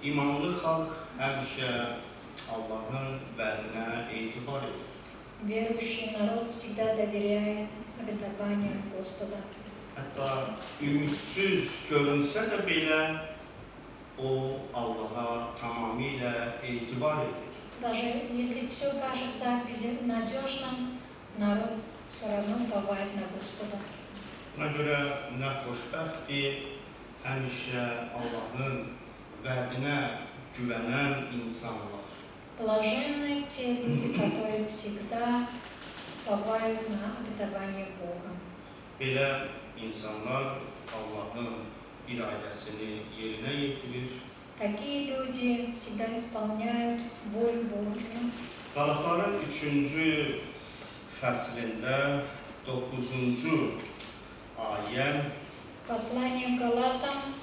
İmanlı xalq həmişə Allahın vədinə etibar edir. Верующий народ всегда доверяет обетованию Господа. Hətta ümidsiz görünsə də belə, o Allaha tamamilə etibar edir. Даже если все кажется безнадежным, народ все равно уповает на Господа. Buna görə nə xoşbəxtdir, həmişə Allahın vədinə güvənən insanlar. Блаженны те люди, которые всегда уповают на обетование Бога. Belə insanlar Allahın iradəsini yerinə yetirir. Такие люди всегда исполняют волю Божью. Qalıqların 3-cü fəslində 9-cu ayə Послание к Галатам,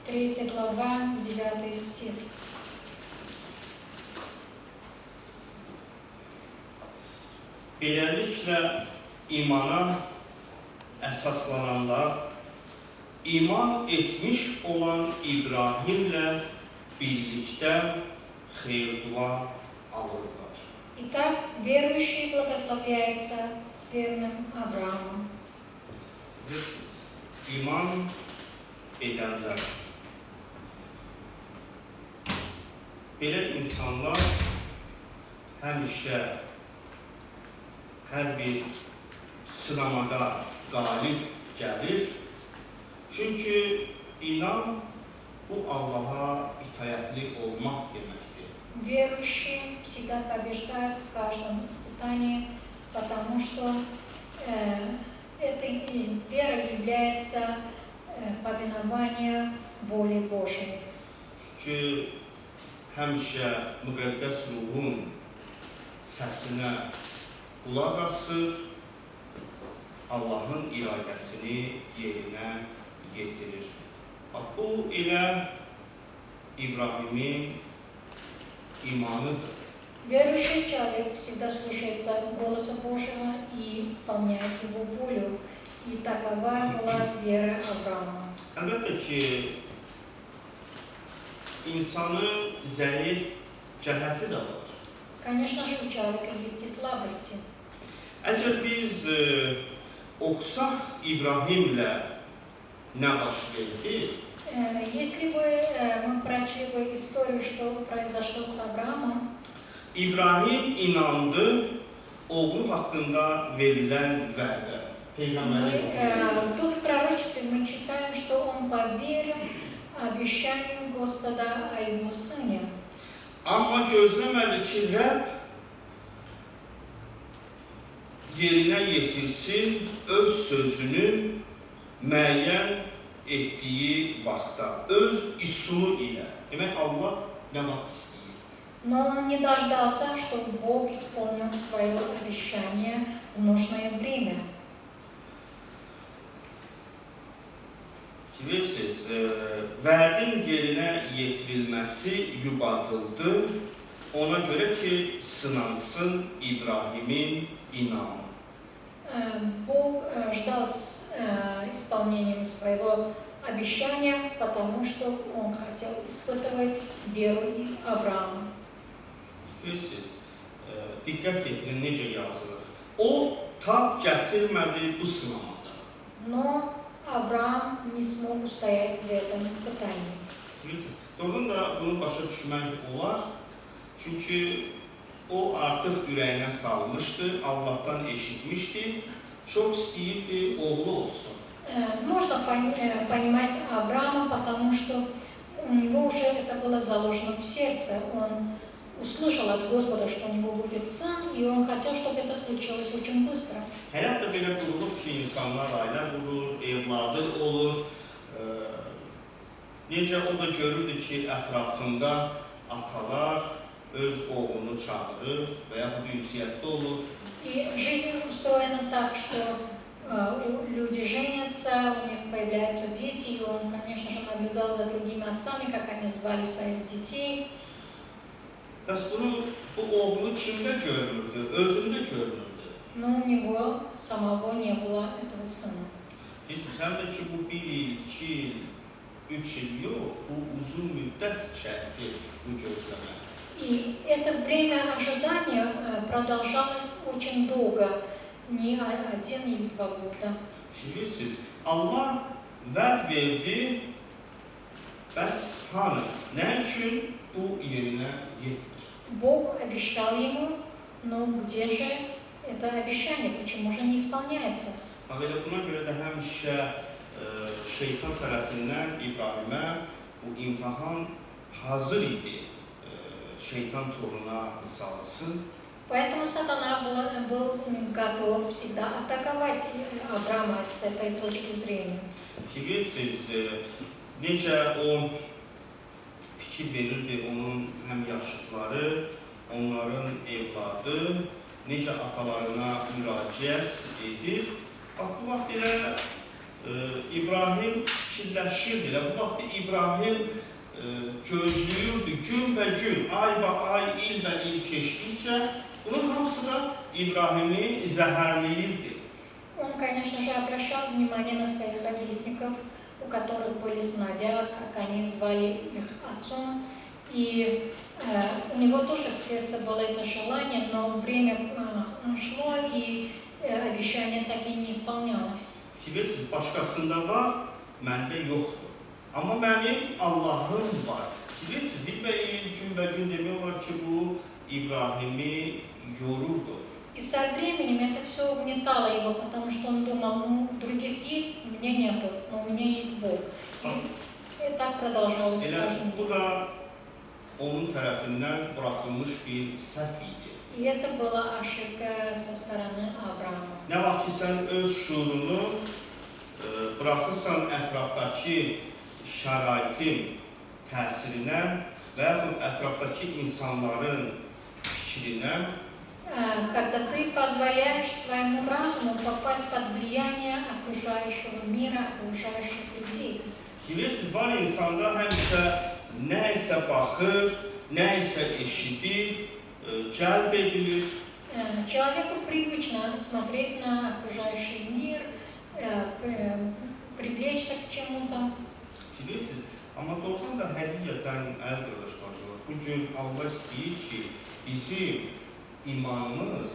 3 глава, 9 стих. beləliklə imana əsaslananlar iman etmiş olan İbrahimlə birlikdə xeyir-dua alırlar. Итак, верующие благословляются с верным Авраамом. İman edənlər. Belə insanlar həmişə hər bir sınamada qalib gəlir. Çünki inan bu Allaha itayətli olmaq deməkdir. Верующие всегда побеждают в каждом испытании, потому что этой верой является повинование воле Божьей. Çünki həmişə müqəddəs ruhun səsinə qulaq asır, Allahın iradəsini yerinə yetirir. Bu elə İbrahimin imanıdır. Верующий человек всегда слушается голоса Божьего и исполняет его волю. И такова была вера Авраама. Əlbəttə ki, insanın zəif cəhəti də var. Конечно же, у человека есть и слабости. Əgər biz oxusaq İbrahimlə nə baş verdi? Если бы мы прочли бы историю, что произошло с Авраамом, İbrahim inandı oğlu haqqında verilən vədə. тут в пророчестве мы читаем, что он поверил обещанию Господа о его сыне. Amma gözləmədi ki, Rəbb yerinə yetirsin öz sözünü müəyyən etdiyi vaxtda, öz üsulu ilə. Demək, Allah nə vaxt istəyir? Но он не дождался, что Бог исполнил свое обещание в нужное время. Bilirsiniz, vədin yerinə yetirilməsi yubadıldı, ona görə ki, sınansın İbrahimin inamı. Бог ждал исполнением своего обещания, потому что он хотел испытывать веру Авраама. Bilirsiniz, diqqət yetirin, necə yazılır. O, tab gətirmədi bu sınamada. Но Авраам не смог устоять в этом испытании. Bilirsiniz, doğrudan da bunu başa düşmək olar. Çünki o artıq ürəyinə salmışdı, Allahdan eşitmişdi, çox istəyirdi, oğlu olsun. Можно понимать Авраама, потому что у него уже это было заложено в сердце. Он услышал от Господа, что у него будет сын, и он хотел, чтобы это случилось очень bыстро. Həyat da belə qurulur ki, insanlar ailə qurur, evladı olur. Necə o da görürdü ki, ətrafında atalar öz oğlunu çağırır və yaxud ünsiyyətdə olur. И жизнь устроена так, что люди женятся, у них появляются дети, и он, конечно же, наблюдал за другими отцами, как они звали своих детей. Bəs bunu, bu oğlu kimdə görmürdü? Özündə görmürdü. Но у него самого не было этого сына. Bilirsiniz, həm də ki, bu 1 il, 2 il 3 il yox, bu uzun müddət çəkdi bu gözləmə. И это время ожидания продолжалось очень долго, не 1 или 2 года. Bilirsiniz, Allah vəd verdi, bəs hanı, nə üçün bu yerinə yetmir? Бог обещал ему, но где же это обещание, почему же не исполняется? Bax, elə buna görə də həmişə şeytan tərəfindən İbrahimə bu imtahan hazır idi, şeytan toruna salsın. Поэтому сатана был готов всегда атаковать Авраама с этой точки зрения. Bilirsiniz, necə o fikir verirdi, onun həm yaşıdları, onların evladı, necə atalarına müraciət edir. Bax, bu vaxt elə İbrahim fikirləşirdi, bu vaxt İbrahim gözləyirdi gün və gün, ay və ay, il və il keçdikcə, bunun hamısı da İbrahimi zəhərləyirdi. Он, конечно же, обращал внимание на своих ровесников, у которых были сыновья, как они звали их отцом. И у него тоже в сердце было это желание, но время шло, и обещание так и не исполнялось. Bilirsiniz, başqasında var, məndə yoxdur. Amma mənim Allahım var. Bilirsiniz, il və il, gün və gün demək olar ki, bu İbrahimi yorurdu. И со временем это все угнетало его, потому что он думал, ну, у других есть, у меня нету, но у меня есть Бог. И так продолжалось с каждым Bu днем. da onun tərəfindən buraxılmış bir səhv idi. И это была ошибка со стороны Авраама. Nə vaxt ki, sən öz şuurunu buraxırsan ətrafdakı şəraitin təsirinə və yaxud ətrafdakı insanların fikrinə, Когда ты позволяешь своему разуму попасть под влияние окружающего мира, окружающих людей. bilirsiniz, var insanda həmişə nə isə baxır, nə isə eşidir, cəlb edilir. Человеку привычно смотреть на окружающий мир, привлечься к чему-то. Bilirsiniz, amma doğrudan da həqiqətən əziz qardaşlar, bu gün Allah istəyir ki, bizim imanımız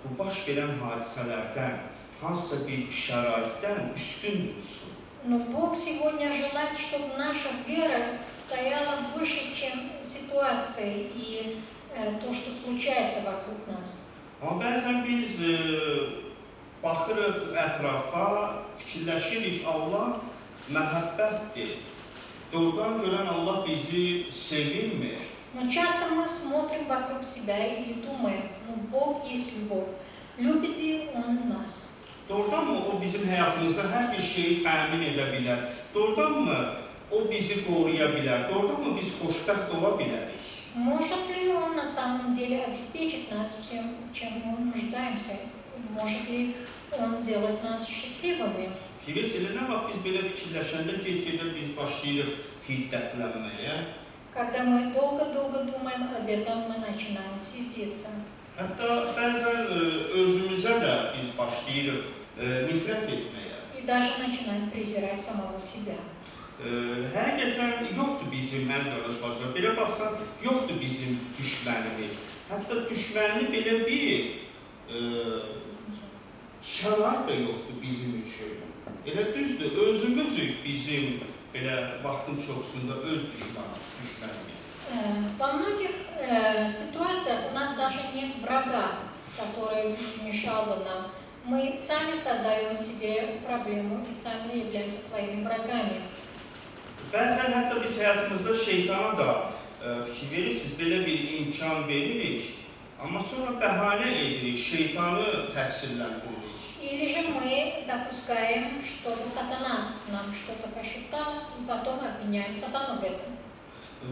bu baş verən hadisələrdən, hansısa bir şəraitdən üstün dursun. Но Бог сегодня желает, чтобы наша вера стояла выше, чем ситуации и то, что случается вокруг нас. Amma bəzən biz baxırıq ətrafa, fikirləşirik, Allah məhəbbətdir. Doğrudan görən Allah bizi sevilmir. Но часто мы смотрим вокруг себя и думаем, ну Бог есть любовь. Любит ли Он нас? Doğrudanmı o bizim həyatımızda hər bir şeyi təmin edə bilər? Doğrudanmı o bizi qoruya bilər? Doğrudanmı biz xoşbəxt ola bilərik? Может ли Он на самом деле обеспечить нас всем, чем мы нуждаемся? Может ли Он делать нас счастливыми? Bilirsiniz, nə vaxt biz belə fikirləşəndə get-gedə biz başlayırıq hiddətlənməyə. Когда мы долго-долго думаем об этом, мы начинаем сердиться. Hətta bəzən özümüzə də biz başlayırıq nifrət etməyə. И даже начинаем презирать самого себя. Həqiqətən yoxdur bizim, əziz qardaşlar, belə baxsan, yoxdur bizim düşmənimiz. Hətta düşmənli belə bir şərait də yoxdur bizim üçün. Elə düzdür, özümüzük bizim belə vaxtın çoxsunda öz düşmənimiz. Во многих ситуациях у нас даже нет врага, который мешал бы нам. Мы сами создаем себе проблему и сами являемся своими врагами. Bəzən hətta biz həyatımızda şeytana da fikir verirsiniz, belə bir imkan veririk, amma sonra bəhanə edirik, şeytanı təqsirləndiririk. Или же мы допускаем, что сатана нам что-то пошептал, и потом обвиняем сатану в этом.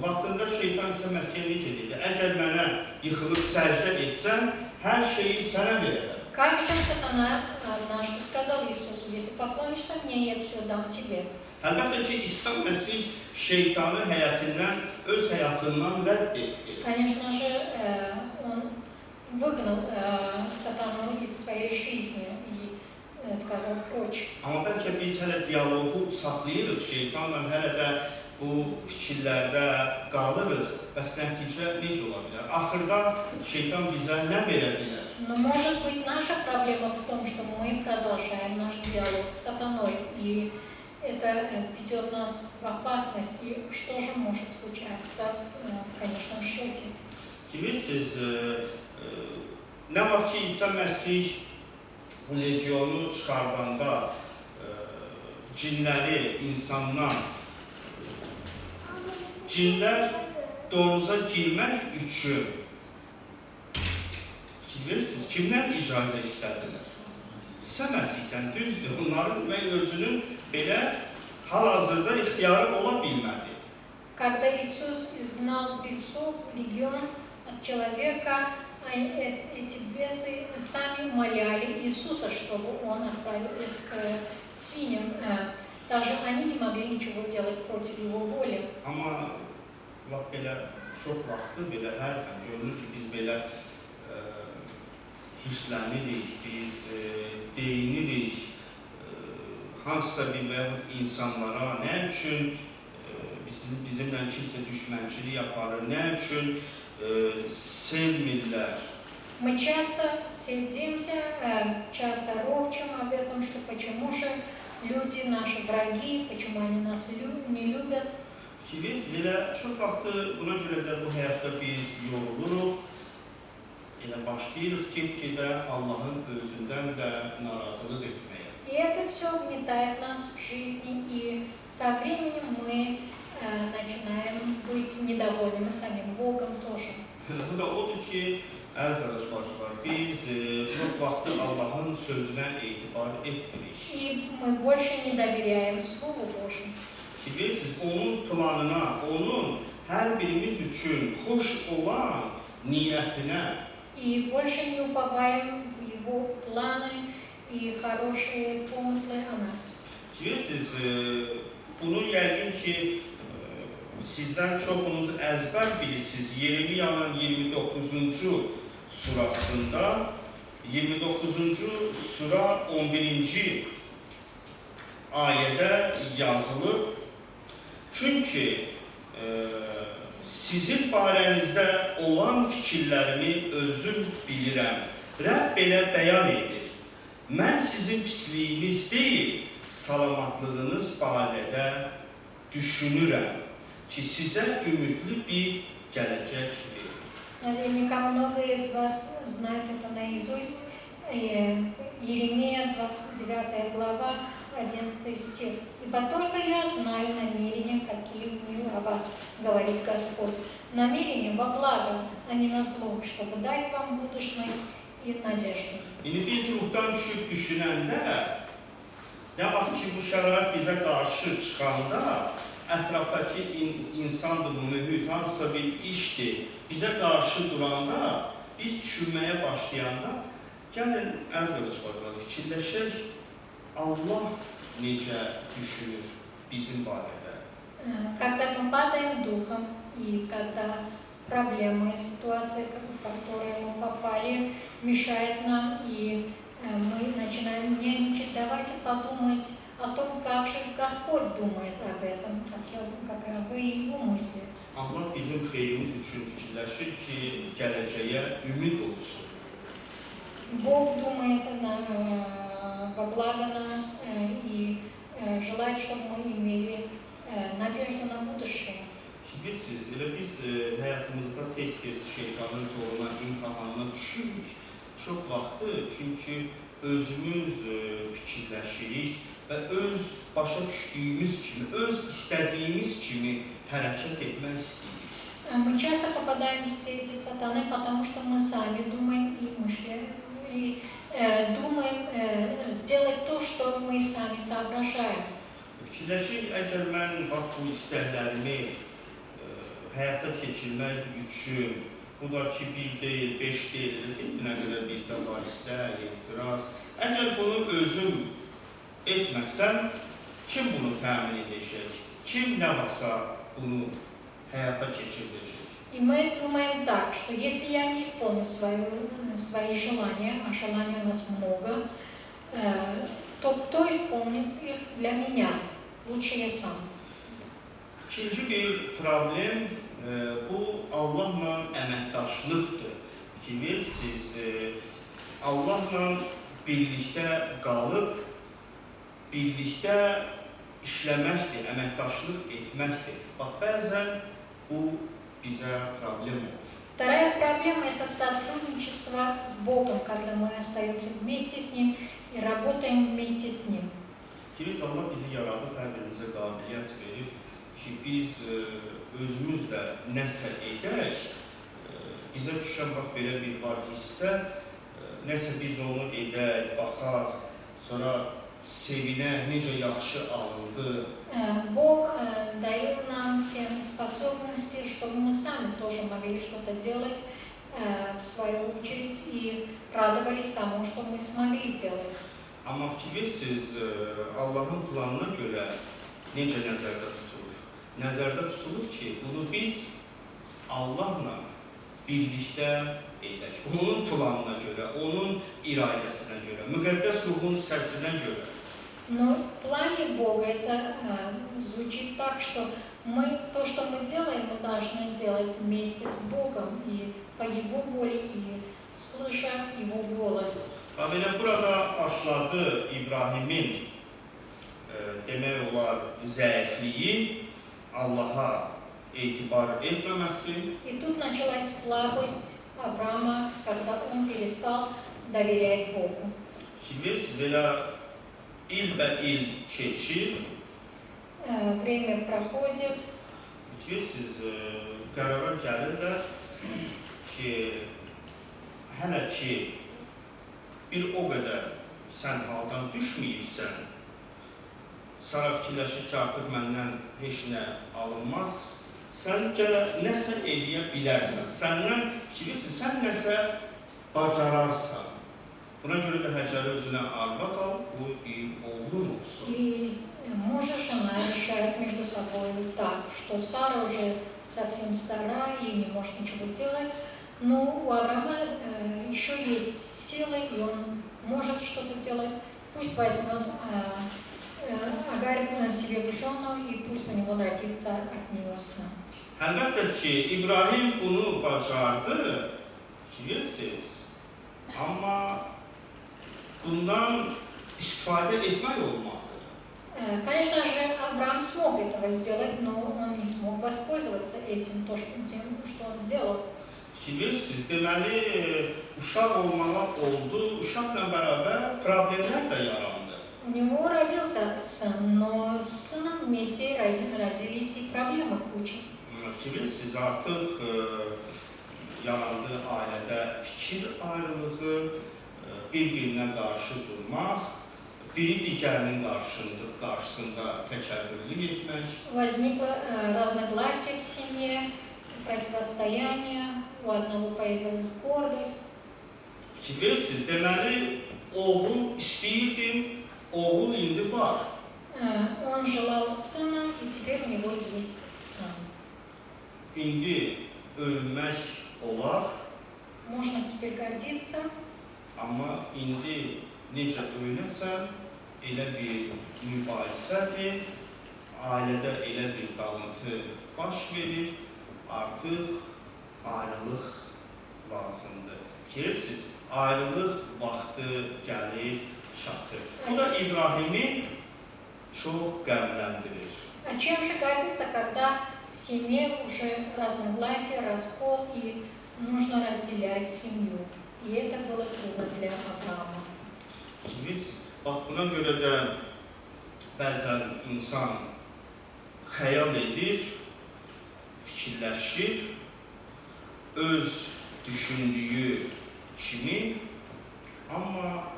Vaxtında şeytan isə Məsihə necə dedi? Əgər mənə yıxılıb səcdə etsən, hər şeyi sənə verərəm. Как же сатана однажды сказал Иисусу, если поклонишься мне, я все дам тебе. Əlbəttə ki, İsa Məsih şeytanı öz həyatından rədd etdi. Конечно же, он выгнал сатану из своей жизни и сказал прочь. Amma bəlkə biz hələ dialoqu saxlayırıq, şeytanla hələ də bu fikirlərdə qalırıq. Bəs nəticə necə ola bilər? Axırda şeytan bizə nə verə bilər? Но может быть наша проблема в том, что мы продолжаем наш диалог с сатаной, и это ведет нас в опасность. И что же может случаться в конечном счете? Bilirsiniz, nə vaxt ki, İsa Məsih bu legionu çıxardanda cinləri insandan, cinlər donuza girmək üçün bilirsiniz, kimdən icazə istədilər? İsa Məsihdən, düzdür. Bunların və özünün belə hal-hazırda ixtiyarı ola bilmədi. Когда Иисус изгнал бесов, легион от человека, эти бесы сами умоляли Иисуса, чтобы он отправил их к свиньям. Даже они не могли ничего делать против его воли. Amma lap belə çox vaxtı belə hərfən görünür ki, biz belə hirslənirik, biz deyinirik, hansısa bir və insanlara nə üçün bizimlə kimsə düşmənçilik aparır, nə üçün sevmirlər. Мы часто сердимся, часто ропчем об этом, что почему же люди наши враги, почему они нас не любят. Bilirsiniz, elə çox vaxtı buna görə də bu həyatda biz yoruluruq, elə başlayırıq get-gedə Allahın özündən də narazılıq etməyə. И это все угнетает нас в жизни, и со временем мы начинаем быть недовольными самим Богом тоже. Bu da odur ki, əziz qardaş-bacılar, biz çox vaxtı Allahın sözünə etibar etmirik. И мы больше не доверяем Слову Божьему. Bilirsiniz, onun planına, onun hər birimiz üçün xoş olan niyyətinə И больше не уповаем в Его планы и хорошие помыслы о нас. Bilirsiniz, bunu yəqin ki, sizdən çoxunuz əzbər bilirsiniz. Yeremiyanın 29-cu surasında, 29-cu sura 11-ci ayədə yazılıb. Çünki sizin barənizdə olan fikirlərimi özüm bilirəm. Rəbb belə bəyan edir. Mən sizin pisliyiniz deyil, salamatlığınız barədə düşünürəm ki, sizə ümidli bir gələcək verir. Наверняка многие из вас знают это наизусть. Еремия, 29 глава, 11 стих. «Ибо только я знаю намерения, какие у меня о вас, говорит Господь. Намерения во благо, а не на зло, чтобы дать вам будущность и надежду». İndi biz ruhdan düşüb düşünəndə, nə vaxt ki, bu şərait bizə qarşı çıxanda, ətrafdakı insandır, bu mühit, hansısa bir işdir, bizə qarşı duranda, biz düşünməyə başlayanda, gəlin, əziz qardaş-bacılar, fikirləşək, Allah necə düşünür bizim barədə? Когда мы падаем духом, и когда проблемы, ситуации, в которые мы попали, мешают нам, и мы начинаем нервничать, давайте подумать о том, как же Господь думает об этом, каковы Его мысли. Allah bizim xeyrimiz üçün fikirləşir ki, gələcəyə ümid olsun. Бог думает во благо нас и желает, чтобы мы имели надежду на будущее. Bilirsiniz, elə biz həyatımızda tez-tez şeytanın zoruna, imtahanına düşürük. Çox vaxtı, çünki özümüz fikirləşirik və öz başa düşdüyümüz kimi, öz istədiyimiz kimi hərəkət etmək istəyirik. Мы часто попадаем в сети сатаны, потому что мы сами думаем и мышляем, и думаем делать то, что мы сами соображаем. Fikirləşik, əgər mən bax bu istəklərimi həyata keçirmək üçün, bu da ki, 1 deyil, 5 deyil, nə qədər bizdə var istək, etiraz. Əgər bunu özüm etməsəm, kim bunu təmin edəcək? Kim nə vaxtsa bunu həyata keçirdəcək? И мы думаем так, что если я не исполню свои желания, а желаний у нас много, то кто исполнит их для меня? Лучше я сам. İkinci bir problem bu Allahla əməkdaşlıqdır. Fikir verirsiniz, Allahla birlikdə qalıb, birlikdə işləməkdir, əməkdaşlıq etməkdir. Bax, bəzən bu bizə problem olur. Вторая проблема – это сотрудничество с Богом, когда мы остаемся вместе с Ним и работаем вместе с Ним. Fikir Allah bizi yaradıb, hər birimizə qabiliyyət verib ki, biz özümüz də nəsə edək, bizə düşən bax belə bir var hissə, nəsə biz onu edək, baxaq, sonra sevinək, necə yaxşı alındı. Бог дает нам все способности, чтобы мы сами тоже могли что-то делать в свою очередь и радовались тому, что мы смогли делать. Amma fikir verirsiniz, Allahın planına görə necə nəzərdə tutulur? Nəzərdə tutulur ki, bunu biz Allahla birlikdə edək. Onun planına görə, onun iradəsinə görə, müqəddəs ruhun səsinə görə. Но в плане Бога это звучит так, что то, что мы делаем, мы должны делать вместе с Богом и по Его воле, и слыша Его голос. Belə burada başladı İbrahimin demək olar zəifliyi, Allaha etibar etməməsi. И тут началась слабость Авраама, когда он перестал доверять Богу. Şimdi siz elə il keçir. Время проходит. Siz qərara gəlirlər ki, hələ ki bir o qədər sən haldan düşməyibsən, sana fikirləşir ki, artıq məndən heç nə alınmaz, sən gələ nəsə eləyə bilərsən, səndən fikirləşir, sən nəsə bacararsan. Buna görə də Həcəri özünə arvad al, bu oğlun olsun. И муж и жена решают между собой так, что Сара уже совсем стара и не может ничего делать, но у Авраама еще есть силы, и он может что-то делать. Пусть возьмет Агарь себе в жену, и пусть у него родится от нее сын. Əlbəttə ki, İbrahim bunu bacardı, bilirsiniz, amma bundan istifadə etmək olmalıdır. Конечно же, Авраам смог этого сделать, но он не смог воспользоваться этим, тем, что он сделал. Bilirsiniz, deməli, uşaq olmağa oldu, uşaqla bərabər problemlər də yarandı. У него родился сын, но с сыном вместе родились и проблемы куча. Bilirsiniz, artıq yarandı ailədə fikir ayrılığı, bir-birinə qarşı durmaq, biri digərinin qarşısında təkəbbürlük etmək. Возникло разногласие в семье, противостояние, у одного появилась гордость. Bilirsiniz, deməli, oğul istəyirdi, oğul indi var. Он желал сына, и теперь у него есть сын. İndi ölmək olar, Можно теперь гордиться, amma indi necə ölməsən, elə bir mübahisədir, ailədə elə bir dağıntı baş verir, artıq ayrılıq lazımdır. Bilirsiniz, ayrılıq vaxtı gəlir, çatır. Bu da İbrahimi çox qəmləndirir. А чем же гордиться, когда в семье уже разногласия, раскол, и нужно разделять семью? И это было трудно для Авраама. Bilirsiniz, bax buna görə də bəzən insan xəyal edir, fikirləşir, öz düşündüyü kimi, amma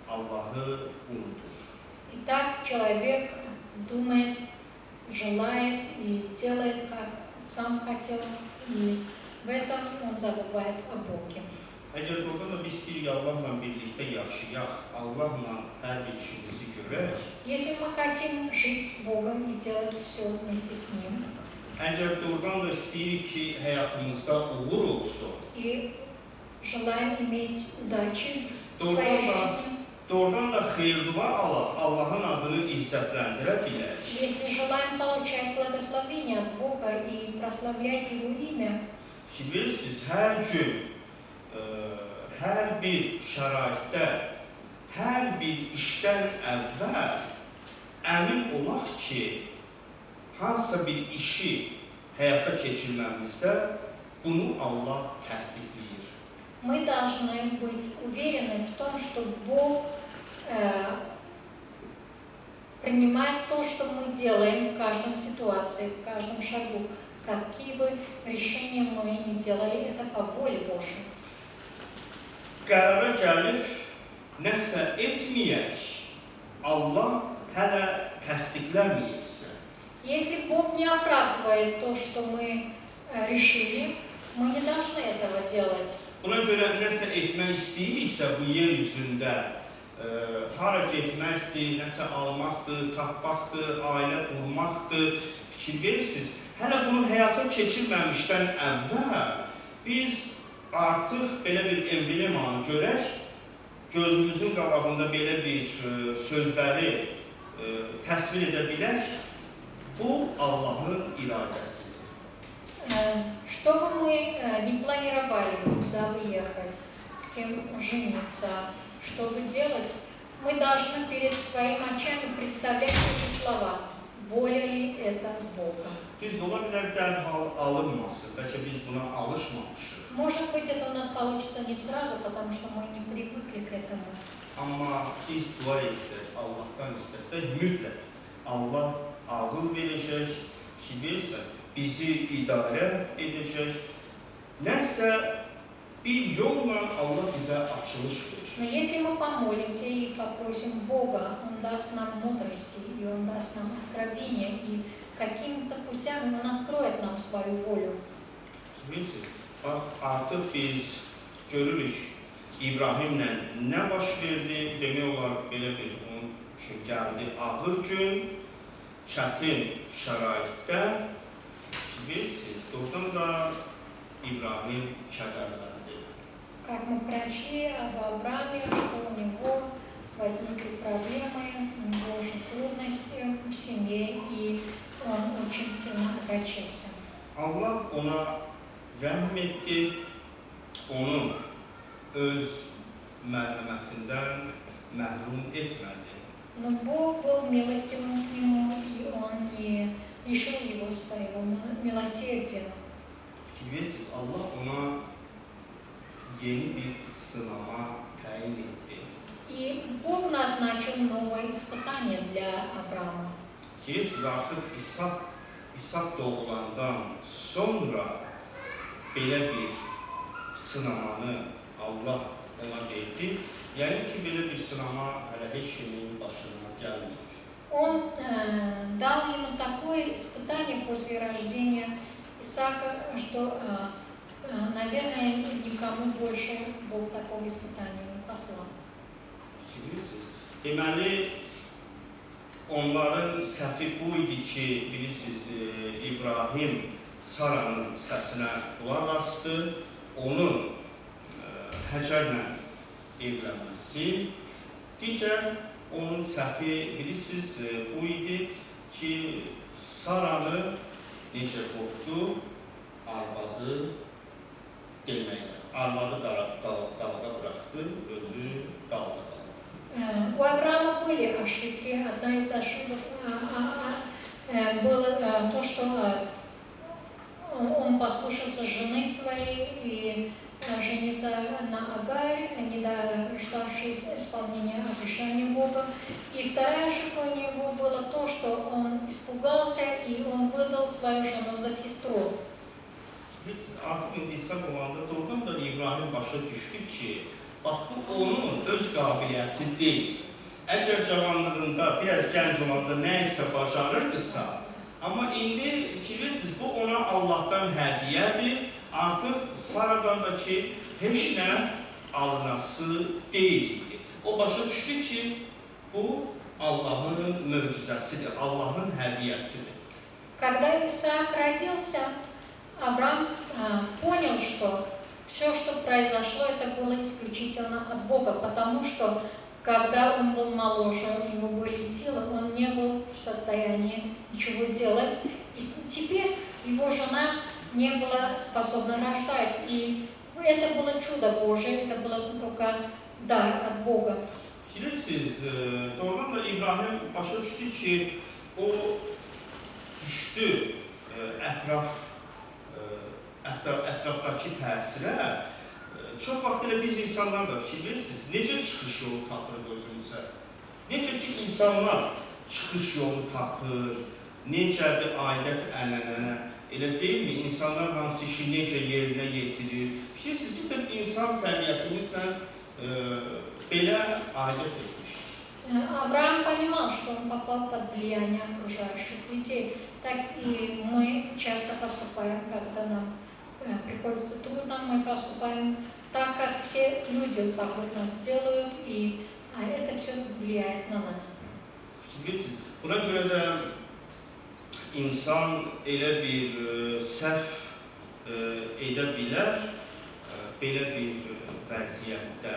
Allahı unutur. Итак, человек думает, желает и делает, как сам хотел, и в этом он забывает о Боге. Əgər doğrudan da biz istəyirik Allahla birlikdə yaşayaq, Allahla hər bir işimizi görək, Если мы хотим жить с Богом и делать все вместе с Ним, əgər doğrudan da istəyirik ki, həyatımızda uğur olsun, и желаем иметь удачи в doğrudan своей da жизни, doğrudan da xeyir-dua alaq, Allahın adını izzətləndirə bilərik. Если желаем получать благословение от Бога и прославлять Его имя, Ki bilirsiniz, hər gün, hər bir şəraitdə, hər bir işdən əvvəl əmin olaq ki, hansısa bir işi həyata keçirməmizdə bunu Allah təsdiqləyir. мы должны быть уверены в том, что Бог принимает то, что мы делаем в каждой ситуации, в каждом шагу. Какие бы решения мы ни делали, это по воле Божьей. Qərara gəlib nəsə etməyək, Allah hələ təsdiqləməyibsə. Если Бог не оправдывает то, что мы решили, мы не должны этого делать. Buna görə nəsə etmək istəyiriksə bu yer üzündə, hara getməkdir, nəsə almaqdır, tapmaqdır, ailə qurmaqdır, fikir verirsiniz. Hələ bunu həyata keçirməmişdən əvvəl biz artıq belə bir emblemanı görək, gözümüzün qabağında belə bir sözləri təsvir edə bilək, bu Allahın iradəsidir. Что бы мы ни планировали, куда выехать, с кем жениться, что бы делать, мы должны перед своими очами представлять эти слова. Воля ли это Бога? Düzdür, ola bilər dərhal alınması, bəlkə biz buna alışmamışıq. Может быть, это у нас получится не сразу, потому что мы не привыкли к этому. Amma biz dua etsək, Allahdan istəsək, mütləq Allah ağıl verəcək, fikir versə, bizi idarə edəcək. Nəsə bir yolla Allah bizə açılış Но verəcək. если мы помолимся и попросим Бога, Он даст нам мудрости, и Он даст нам откровение, и какими-то путями Он откроет нам свою волю. Bilirsiniz, bax, artıq biz görürük İbrahimlə nə baş verdi, demək olar belə bir onun üçün gəldi ağır gün, çətin şəraitdə. Bilirsiniz, doğrudan da İbrahim kədərləndi. Как мы прочли об Аврааме, что у него возникли проблемы, у него уже трудности в семье, и он очень сильно огорчился. Allah ona rəhm etdi, onu öz mərhəmətindən məhrum etmədi. Но Бог был милостивым к нему, и Он не лишил его своего милосердия. Bilirsiniz, Allah ona yeni bir sınama təyin etdi. И Бог назначил новое испытание для Авраама. Bilirsiniz, artıq İshak doğulandan sonra belə bir sınamanı Allah ona verdi. Yəni ki, belə bir sınama hələ heç kimin başına gəlməyib. Он дал ему такое испытание после рождения Исаака, что, наверное, никому больше Бог такого испытания не послал. Bilirsiniz, deməli, onların səhvi bu idi ki, bilirsiniz, İbrahim Saranın səsinə qulaq asdı, onun Həcərlə evlənməsi. Digər onun səhvi, bilirsiniz, bu idi ki, Saranı necə qorxdu, arvadı deməklə. Arvadı qalağa bıraxdı, özü qaldı. У Авраама были ошибки. Одна из ошибок было то, что он послушался жены своей и жениться на Агаре, не дождавшись исполнения обещания Бога. И вторая ошибка у него было то, что он испугался и он выдал свою жену за сестру. Biz artıq indi İshak olanda doğrudan da İbrahim başa düşdü ki, bax bu onun öz qabiliyyəti deyil. Əgər cavanlığında, biraz gənc olanda nə isə bacarırdısa, amma indi fikirirsiniz, bu ona Allahdan hədiyyədir. Artıq Saradan da ki, heç nə alınası deyil. O başa düşdü ki, bu Allahın möcüzəsidir, Allahın hədiyyəsidir. Когда Исаак родился, Авраам понял, что все, что произошло, это было исключительно от Бога, потому что когда он был моложе, у него были силы, он не был в состоянии ничего делать. И теперь его жена не была способна рождать. И это было чудо Божие, это было только дар от Бога. Bilirsiniz, doğrudan da İbrahim başa düşdü ki, o düşdü ətrafdakı təsirə. Çox vaxt elə biz insanlar da fikir verirsiniz, necə çıxış yolu tapırıq özümüzə? Necə ki, insanlar çıxış yolu tapır, necədir adət-ənənə, elə deyilmi? İnsanlar hansı işi necə yerinə yetirir? Bilirsiniz, biz də insan təbiətimizlə belə adət etmişik. Авраам понимал, что он попал под влияние окружающих людей. Так и мы часто поступаем, когда нам приходится трудно, мы поступаем так, как все люди вокруг нас делают, и это все влияет на нас. Bilirsiniz, buna görə də insan elə bir səhv edə bilər, belə bir vəziyyətdə.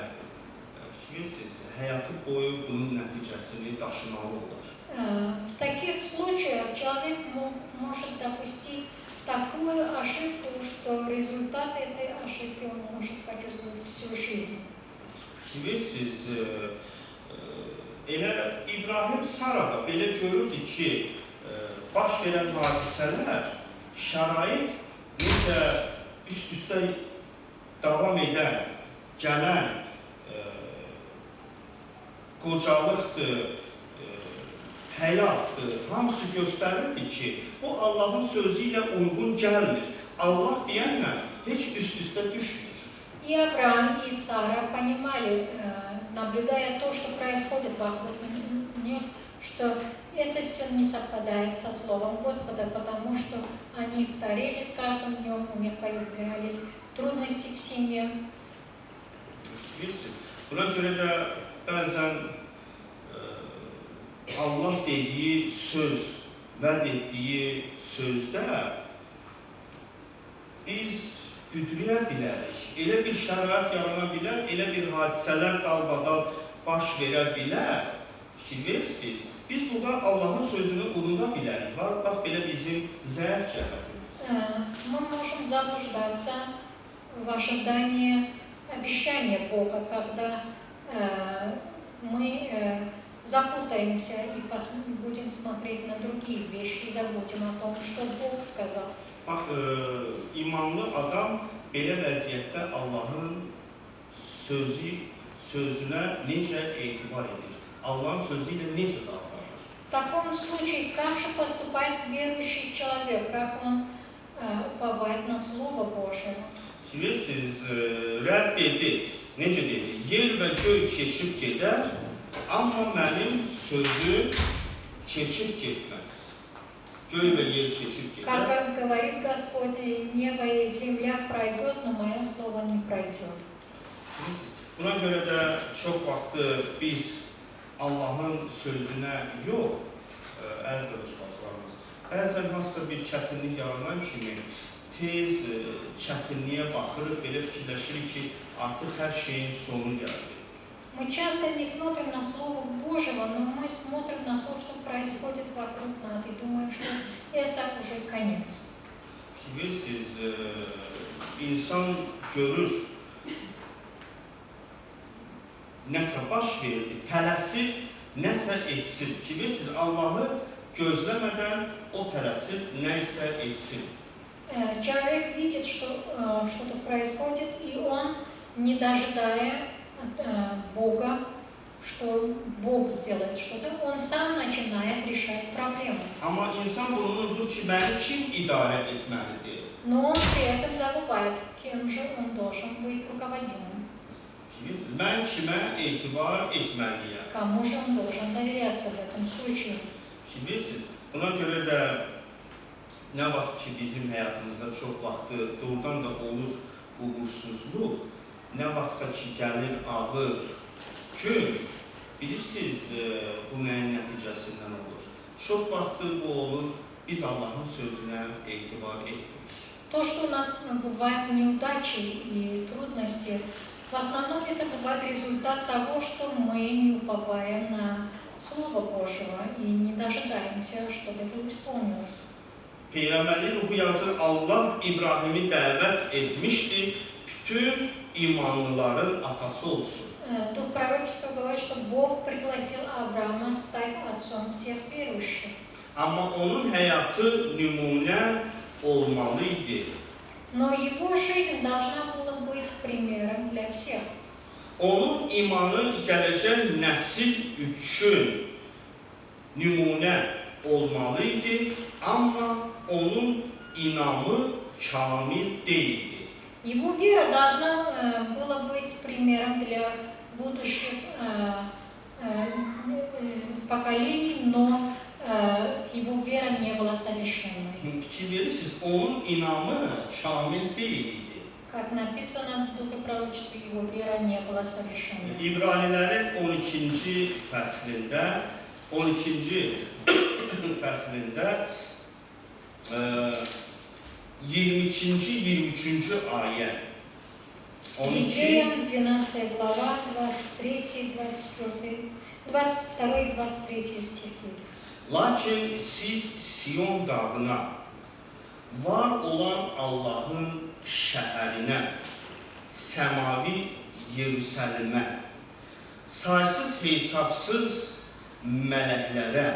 Bilirsiniz, həyatı boyu bunun nəticəsini daşımalı olur. В таких случаях человек может допустить такую ошибку, что результат этой ошибки он может почувствовать всю жизнь. Bilirsiniz, elə İbrahim Sara da belə görürdü ki, baş verən hadisələr, şərait necə üst-üstə davam edən, gələn qocalıqdır, həyatdır, hamısı göstərirdi ki, bu Allahın sözü ilə uyğun gəlmir. Allah deyənlə heç üst-üstə düşmür. И Авраам, и Сара понимали, наблюдая то, что происходит вокруг них, что это все не совпадает со Словом Господа, потому что они старели с каждым днем, у них появлялись трудности в семье. Buna görə də bəzən Allah dediyi söz, vəd etdiyi sözdə biz büdrəyə bilərik. Elə bir şərait yarana bilər, elə bir hadisələr dalbadal baş verə bilər. Fikir verirsiniz, biz burada Allahın sözünü unuda bilərik. Bax, belə bizim zəif cəhətimiz. Мы можем заблуждаться в ожидании обещания Бога, когда мы запутаемся и будем смотреть на другие вещи и забудем о том, что Бог сказал. Bax, imanlı adam belə vəziyyətdə Allahın sözünə necə etibar edir? Allahın sözü ilə necə davranır? В таком случае, как же поступает верующий человек, как он уповает на Слово Божие? Bilirsiniz, Rəbb dedi, necə dedi? Yer və göy keçib gedər, amma mənim sözüm keçib getməz. Göy və yer keçib gedər. Как говорит Господь, небо и земля пройдет, но мое слово не пройдет. Buna görə də çox vaxt biz Allahın sözünə yox, əziz qardaşlarımız, bəzən hansısa bir çətinlik yaranan kimi tez çətinliyə baxırıq, belə fikirləşirik ki, artıq hər şeyin sonu gəldi. Мы часто не смотрим на Слово Божьего, но мы смотрим на то, что происходит вокруг нас, и думаем, что это уже конец. Bilirsiniz, insan görür, nəsə baş verdi, tələsir, nəsə etsin. Bilirsiniz, Allahı gözləmədən o tələsir, nəsə etsin. Человек видит, что что-то происходит, и он, не дожидая Бога, что Бог сделает что-то, он сам начинает решать проблему. Amma insan bunu unutur ki, məni kim idarə etməlidir? Но он при этом забывает, кем же он должен быть руководимым. Bilirsiniz, mən kimə etibar etməliyəm? Кому же он должен доверяться в этом случае? Bilirsiniz, buna görə də nə vaxt ki, bizim həyatımızda çox vaxtı doğrudan da olur uğursuzluq, nə vaxtsa ki, gəlir ağır gün, bilirsiniz, bu nəyin nəticəsindən olur. Çox vaxtı bu olur, biz Allahın sözünə etibar etmirik. То, что у нас бывают неудачи и трудности, В основном это бывает результат того, что мы не уповаем на Слово Божьего и не дожидаемся, чтобы это исполнилось. Peyğəmbərlik ruhu yazır, Allah İbrahimi dəvət etmişdi, bütün imanlıların atası olsun. Дух пророчества говорит, что Бог пригласил Авраама стать отцом всех верующих. Amma onun həyatı nümunə olmalı idi. Но его жизнь должна была быть примером для всех. Onun imanı gələcək nəsil üçün nümunə olmalı idi, amma onun inamı kamil deyildi. Его вера должна была быть примером для будущих поколений, но его вера не была совершенной. Fikir verirsiniz, onun inamı kamil deyildi. Как написано в Духе Пророчества, его вера не была совершенной. İbranilərin 12-ci fəslində 22-ci, 23-cü ayə. 12 Евреям 12 глава, 23, 24, 22 и 23 стихи. Lakin siz Sion dağına, var olan Allahın şəhərinə, səmavi Yerusəlimə, saysız hesabsız mələklərə,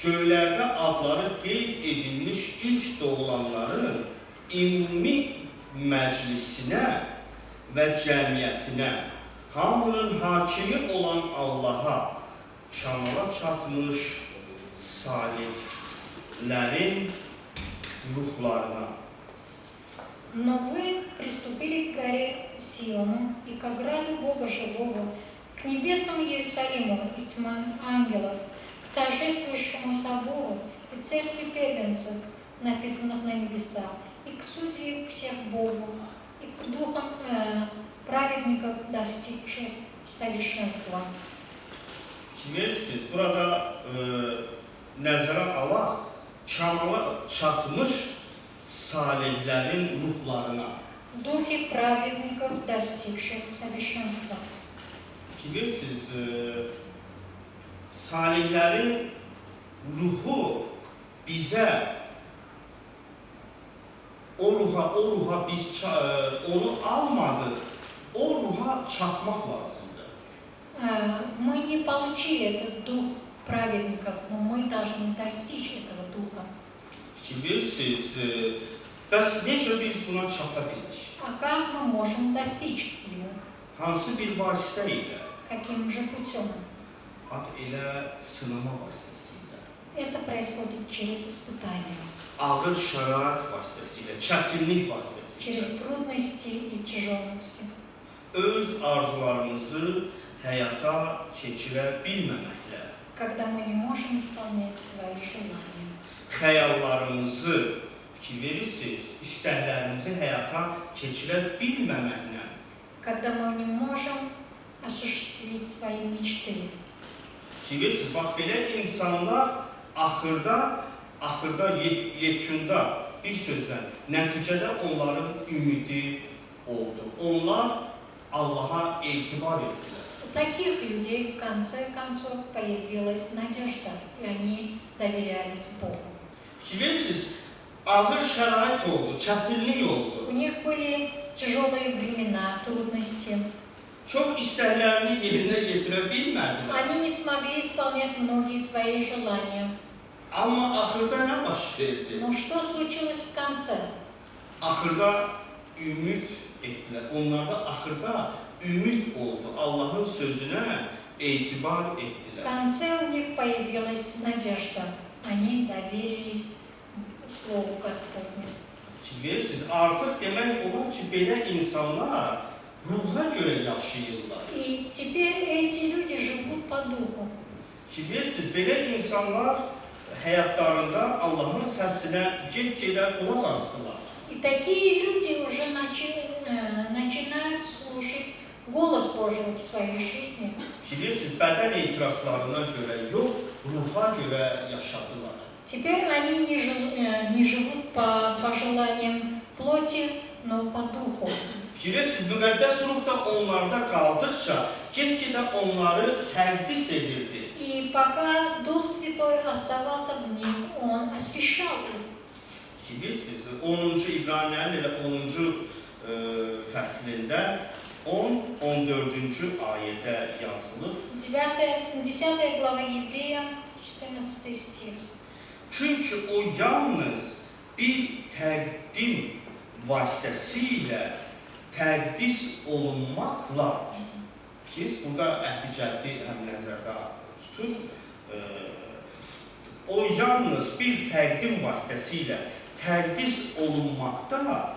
göylərdə adları qeyd edilmiş ilk doğulanların ümumi məclisinə və cəmiyyətinə, hamının hakimi olan Allaha, kamala çatmış salihlərin ruhlarına. Но вы приступили к горе Сиону и к ограду Бога Живого, к небесному Иерусалиму и тьмам ангелов, к торжествующему собору и церкви первенцев, написанных на небесах, и к судье всех Богу, и к духам праведников, достигших совершенства. Bilirsiniz, burada nəzərə alaq, kamala çatmış salihlərin ruhlarına. Духи праведников, достигших совершенства. Bilirsiniz, salihlərin ruhu bizə, o ruha biz onu almadıq, o ruha çatmaq lazımdır. Мы не получили этот дух праведников, но мы должны достичь этого духа. Bilirsiniz, bəs necə biz buna çata bilərik? А как мы можем достичь его? Hansı bir vasitə ilə? Каким же путем? Elə sınama vasitəsilə, Это происходит через испытания, ağır şərait vasitəsilə, çətinlik через vasitəsilə, трудности и тяжелости. öz arzularımızı həyata keçirə bilməməklə, Когда мы не можем исполнять свои желания. xəyallarımızı, fikir verirsiniz, istəklərimizi həyata keçirə bilməməklə, Когда мы не можем осуществить свои мечты. fikir verirsiniz, bax belə insanlar axırda yekunda bir sözlə, nəticədə onların ümidi oldu. Onlar Allaha etibar etdilər. У таких людей в конце концов появилась надежда, и они доверялись Богу. Fikir verirsiniz, ağır şərait oldu, çətinlik oldu. У них были тяжелые времена, трудности. Çox istəklərini yerinə yetirə bilmədilər. Они не смогли исполнять многие свои желания. Amma axırda nə baş verdi? Но что случилось в конце? Axırda ümid etdilər. Onlarda axırda ümid oldu. Allahın sözünə etibar В etdilər. конце у них появилась надежда. Они доверились Слову Господню. Bilirsiniz, artıq demək olar ki, belə insanlar ruha görə yaşayırlar. И теперь эти люди живут по духу. Bilirsiniz, belə insanlar həyatlarında Allahın səsinə get-gedə qulaq asdılar. И такие люди уже начинают слушать голос Божий в своей жизни. Bilirsiniz, bədən etirazlarına görə yox, ruha görə yaşadılar. Теперь они не живут по желаниям плоти, но по духу. Fikirlərsiniz, müqəddəs ruh da onlarda qaldıqca get-gedə onları təqdis edirdi. И пока Дух Святой оставался в них, Он освящал их. Bilirsiniz, 10-cu İbranilərin elə 10-cu fəslində 10-14-cü ayədə yazılıb. 10 глава Евреям, 14 стих. Çünki o yalnız bir təqdim vasitəsilə təqdis olunmaqla, siz burada əhli-cəddi həm nəzərdə tutur, o yalnız bir təqdim vasitəsilə təqdis olunmaqda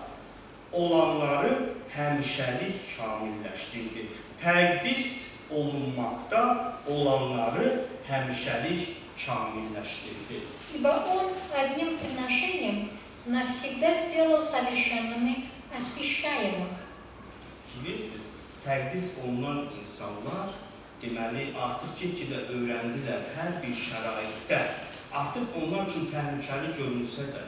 olanları həmişəlik kamilləşdirdi. Təqdis olunmaqda olanları həmişəlik kamilləşdirdi. Ибо Он одним приношением навсегда сделал совершенными освящаемых. Bilirsiniz, təqdis olunan insanlar deməli artıq get-gedə öyrəndilər hər bir şəraitdə. Artıq onlar üçün təhlükəli görünsə də,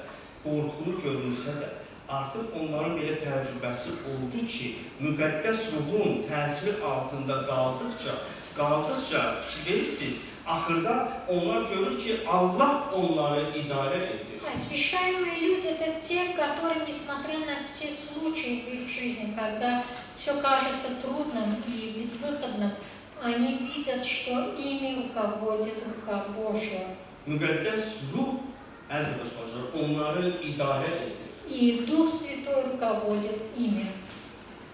qorxulu görünsə də, artıq onların belə təcrübəsi oldu ki, müqəddəs ruhun təsiri altında qaldıqca bilirsiniz, axırda onlar görür ki, Allah onları idarə edir. Освящаемые люди – это те, которые, несмотря на все случаи в их жизни, когда все кажется трудным и безвыходным, они видят, что ими руководит рука Божья. Müqəddəs ruh, əziz qardaşlar, onları idarə edir. И Дух Святой ruководит ими.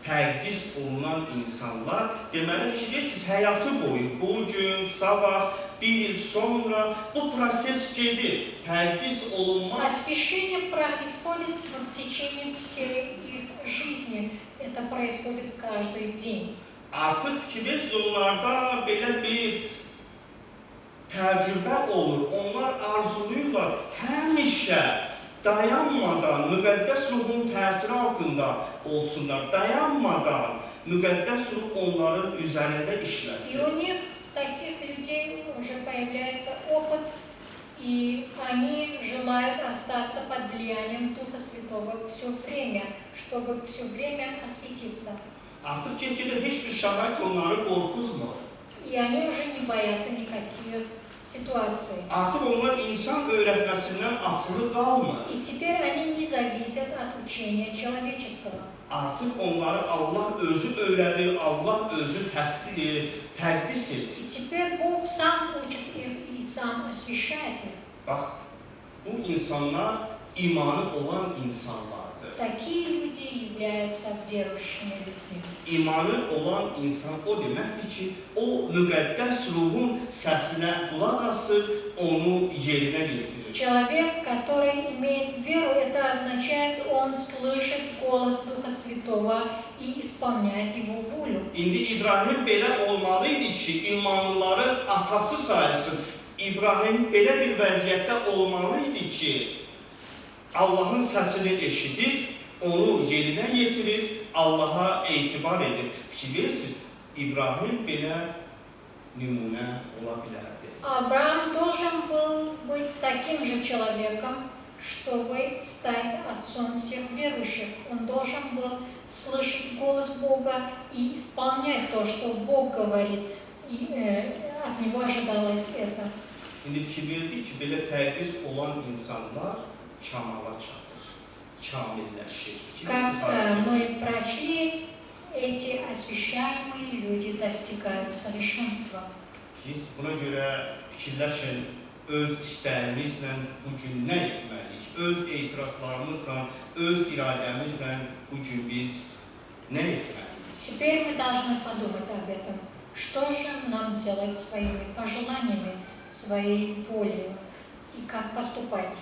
Təqdis olunan insanlar, deməli fikirlərsiniz, həyatı boyu, bugün, sabah, bir il sonra bu proses gedir. Təqdis olunmaq. Освящение происходит в течение всей их жизни. Это происходит каждый день. Artıq fikirlərsiniz, onlarda belə bir təcrübə olur. Onlar arzuluyurlar həmişə dayanmadan müqəddəs ruhun təsiri altında olsunlar. Dayanmadan müqəddəs ruh onların üzərində И işləsin. у них, таких людей, уже появляется опыт, и они желают остаться под влиянием Духа Святого все время, чтобы все время осветиться. Artıq get-gedə heç bir şərait onları qorxuzmur. И они уже не boятся никаких ситуаций. Artıq onlar insan öyrətməsindən asılı qalmır. И теперь они не зависят от учения человеческого. Artıq onları Allah özü öyrədir, Allah özü təqdis edir. И теперь Бог сам учит их и сам освящает их. Bax, bu insanlar imanı olan insanlardır. Такие люди являются верующими людьми. İmanı olan insan o deməkdir ki, o müqəddəs ruhun səsinə qulaq asır, onu yerinə yetirir. Человек, который имеет веру, это означает, он слышит голос Духа Святого и исполняет его волю. İndi İbrahim belə olmalı idi ki, imanlıların atası sayılsın. İbrahim belə bir vəziyyətdə olmalı idi ki, Allahın səsini eşidir, onu yerinə yetirir, Allaha etibar edir. Fikirlərsiniz, İbrahim belə nümunə ola bilərdi. Авраам должен был быть таким же человеком, чтобы стать отцом всех верующих. Он должен был слышать голос Бога и исполнять то, что Бог говорит, и от него ожидалось это. İndi fikir verdik ki, belə təqdis olan insanlar kamala çatır, kamilləşir. Как мы прочли, эти освящаемые люди достигают совершенства. Buna görə fikirləşin, öz istəyimizlə bugün nə etməliyik? Öz etirazlarımızla, öz iradəmizlə bugün biz nə etməliyik? Теперь мы должны подумать об этом. Что же нам делать своими пожеланиями, своей волей и как поступать?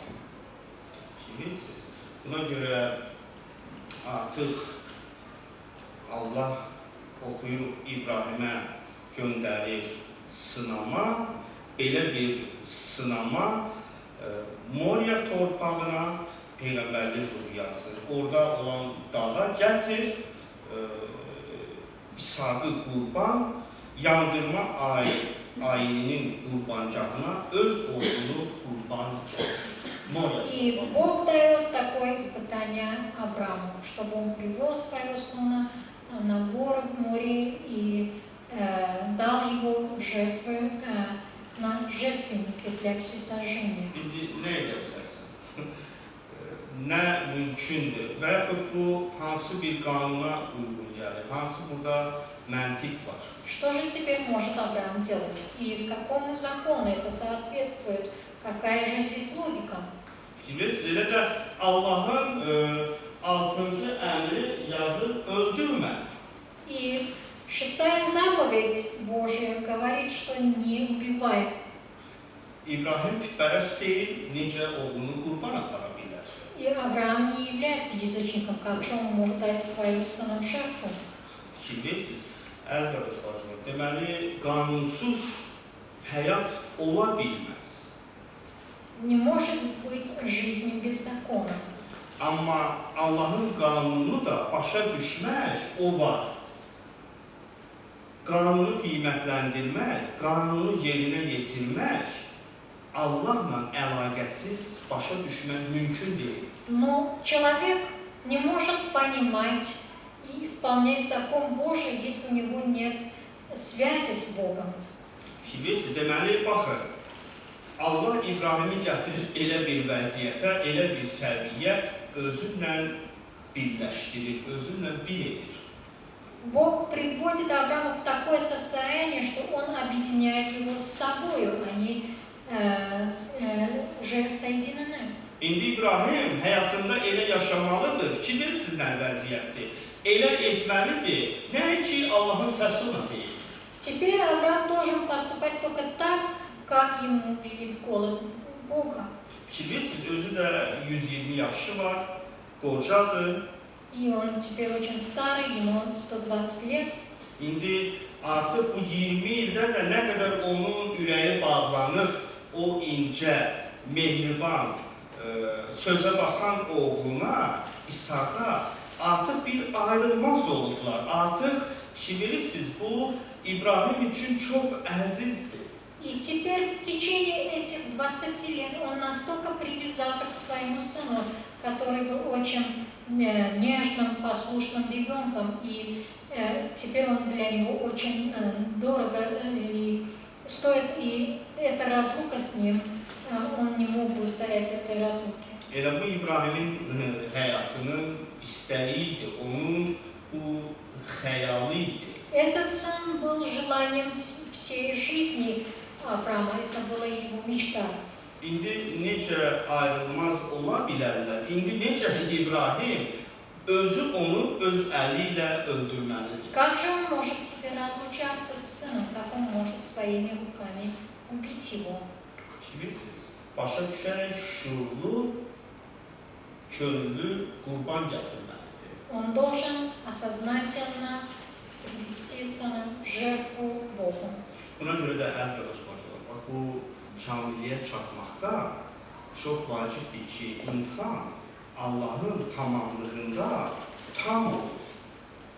Bilirsiniz, buna görə artıq Allah oxuyur İbrahimə göndərir sınama, belə bir sınama Moria torpağına Peyğəmbərlik ruhu yazır. Orada olan dağa gətir, İsaqı qurban, yandırma ayininin qurbancağına öz oğlunu qurban gətir. И Бог дает такое испытание Аврааму, чтобы он привел своего сына на гору в море и дал его в жертвы на жертвеннике для всесожжения. İndi nə edə bilərsən? Nə mümkündür və yaxud bu hansı bir qanuna uyğun gəlir, hansı burada məntiq var? Что же теперь может Авраам делать? И какому закону это соответствует? Какая же здесь логика? Bilirsiniz, elə də Allahın 6-cı əmri yazıb öldürmə. И шестая заповедь Божья говорит, что не убивай. İbrahim putpərəst deyil, necə oğlunu qurban apara bilər? И Авраам не является язычником, как же он мог дать своего сына в жертву? Bilirsiniz, əziz qardaşlarım, deməli, qanunsuz həyat ola bilməz. Не может быть жизни без закона. Amma Allahın qanununu da başa düşmək, o var. Qanunu qiymətləndirmək, qanunu yerinə yetirmək, Allahla əlaqəsiz başa düşmək mümkün deyil. Но человек не может понимать и исполнять закон Божий, если у него нет связи с Богом. Bilirsiniz, deməli, baxın, Allah İbrahimi gətirir elə bir vəziyyətə, elə bir səviyyə, özünlə birləşdirir, özünlə bir edir. Бог приводит Авраама в такое состояние, что он объединяет его с собой, они уже соединены. İndi İbrahim həyatında elə yaşamalıdır, fikir verirsiniz nə vəziyyətdir, elə etməlidir, nəinki Allahın səsi ona deyir. Теперь Авраам должен поступать только так, как ему велит голос Бога. Fikir verirsiniz, özü də 120 yaşı var, qocadır. И он теперь очень старый, ему 120 лет. İndi artıq bu 20 ildə də nə qədər onun ürəyi bağlanır, o incə, mehriban, sözə baxan oğluna, İsaka artıq bir ayrılmaz olublar. Artıq fikir verirsiniz, bu İbrahim üçün çox əzizdir. И теперь в течение этих 20 лет он настолько привязался к своему сыну, который был очень нежным, послушным ребенком, и теперь он для него очень дорого и стоит, и эта разлука с ним, он не мог бы устоять этой разлуки. Elə bu İbrahimin həyatının istəyi idi, onun bu xəyalı idi. Этот сын был желанием всей жизни Авраама, это была его мечта. İndi necə ayrılmaz ola bilərlər? İndi necə İbrahim özü onu öz əli ilə öldürməlidir? Как же он может теперь разлучаться с сыном, как он может своими руками убить его? Bilirsiniz, başa düşərək şuurlu, könüllü qurban gətirməlidir. Он должен осознательно привести сына в жертву Богу. Buna görə də əziz qardaşlar, bax bu kamilliyə çatmaqda çox vacibdir ki, insan Allahın tamamlığında tam olur.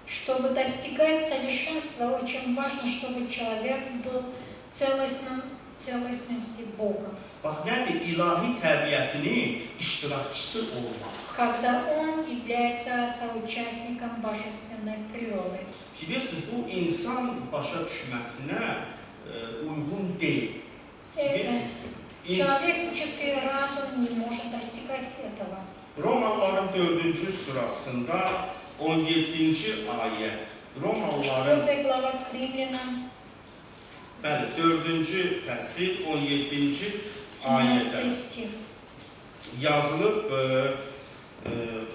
Чтобы достигать совершенства, очень важно, чтобы человек был целостности Бога. Bax, nədir? İlahi təbiətinin iştirakçısı olmaq. Когда он является соучастником божественной природы. Bilirsiniz, bu insan başa düşməsinə uyğun deyil. Человеческий разум не может достигать этого. Romalıların 4-cü surasında 17-ci ayə. Romalıların 4 глава к Римлянам, bəli, 4-cü fəsil 17-ci 17 ayədə стих. yazılıb,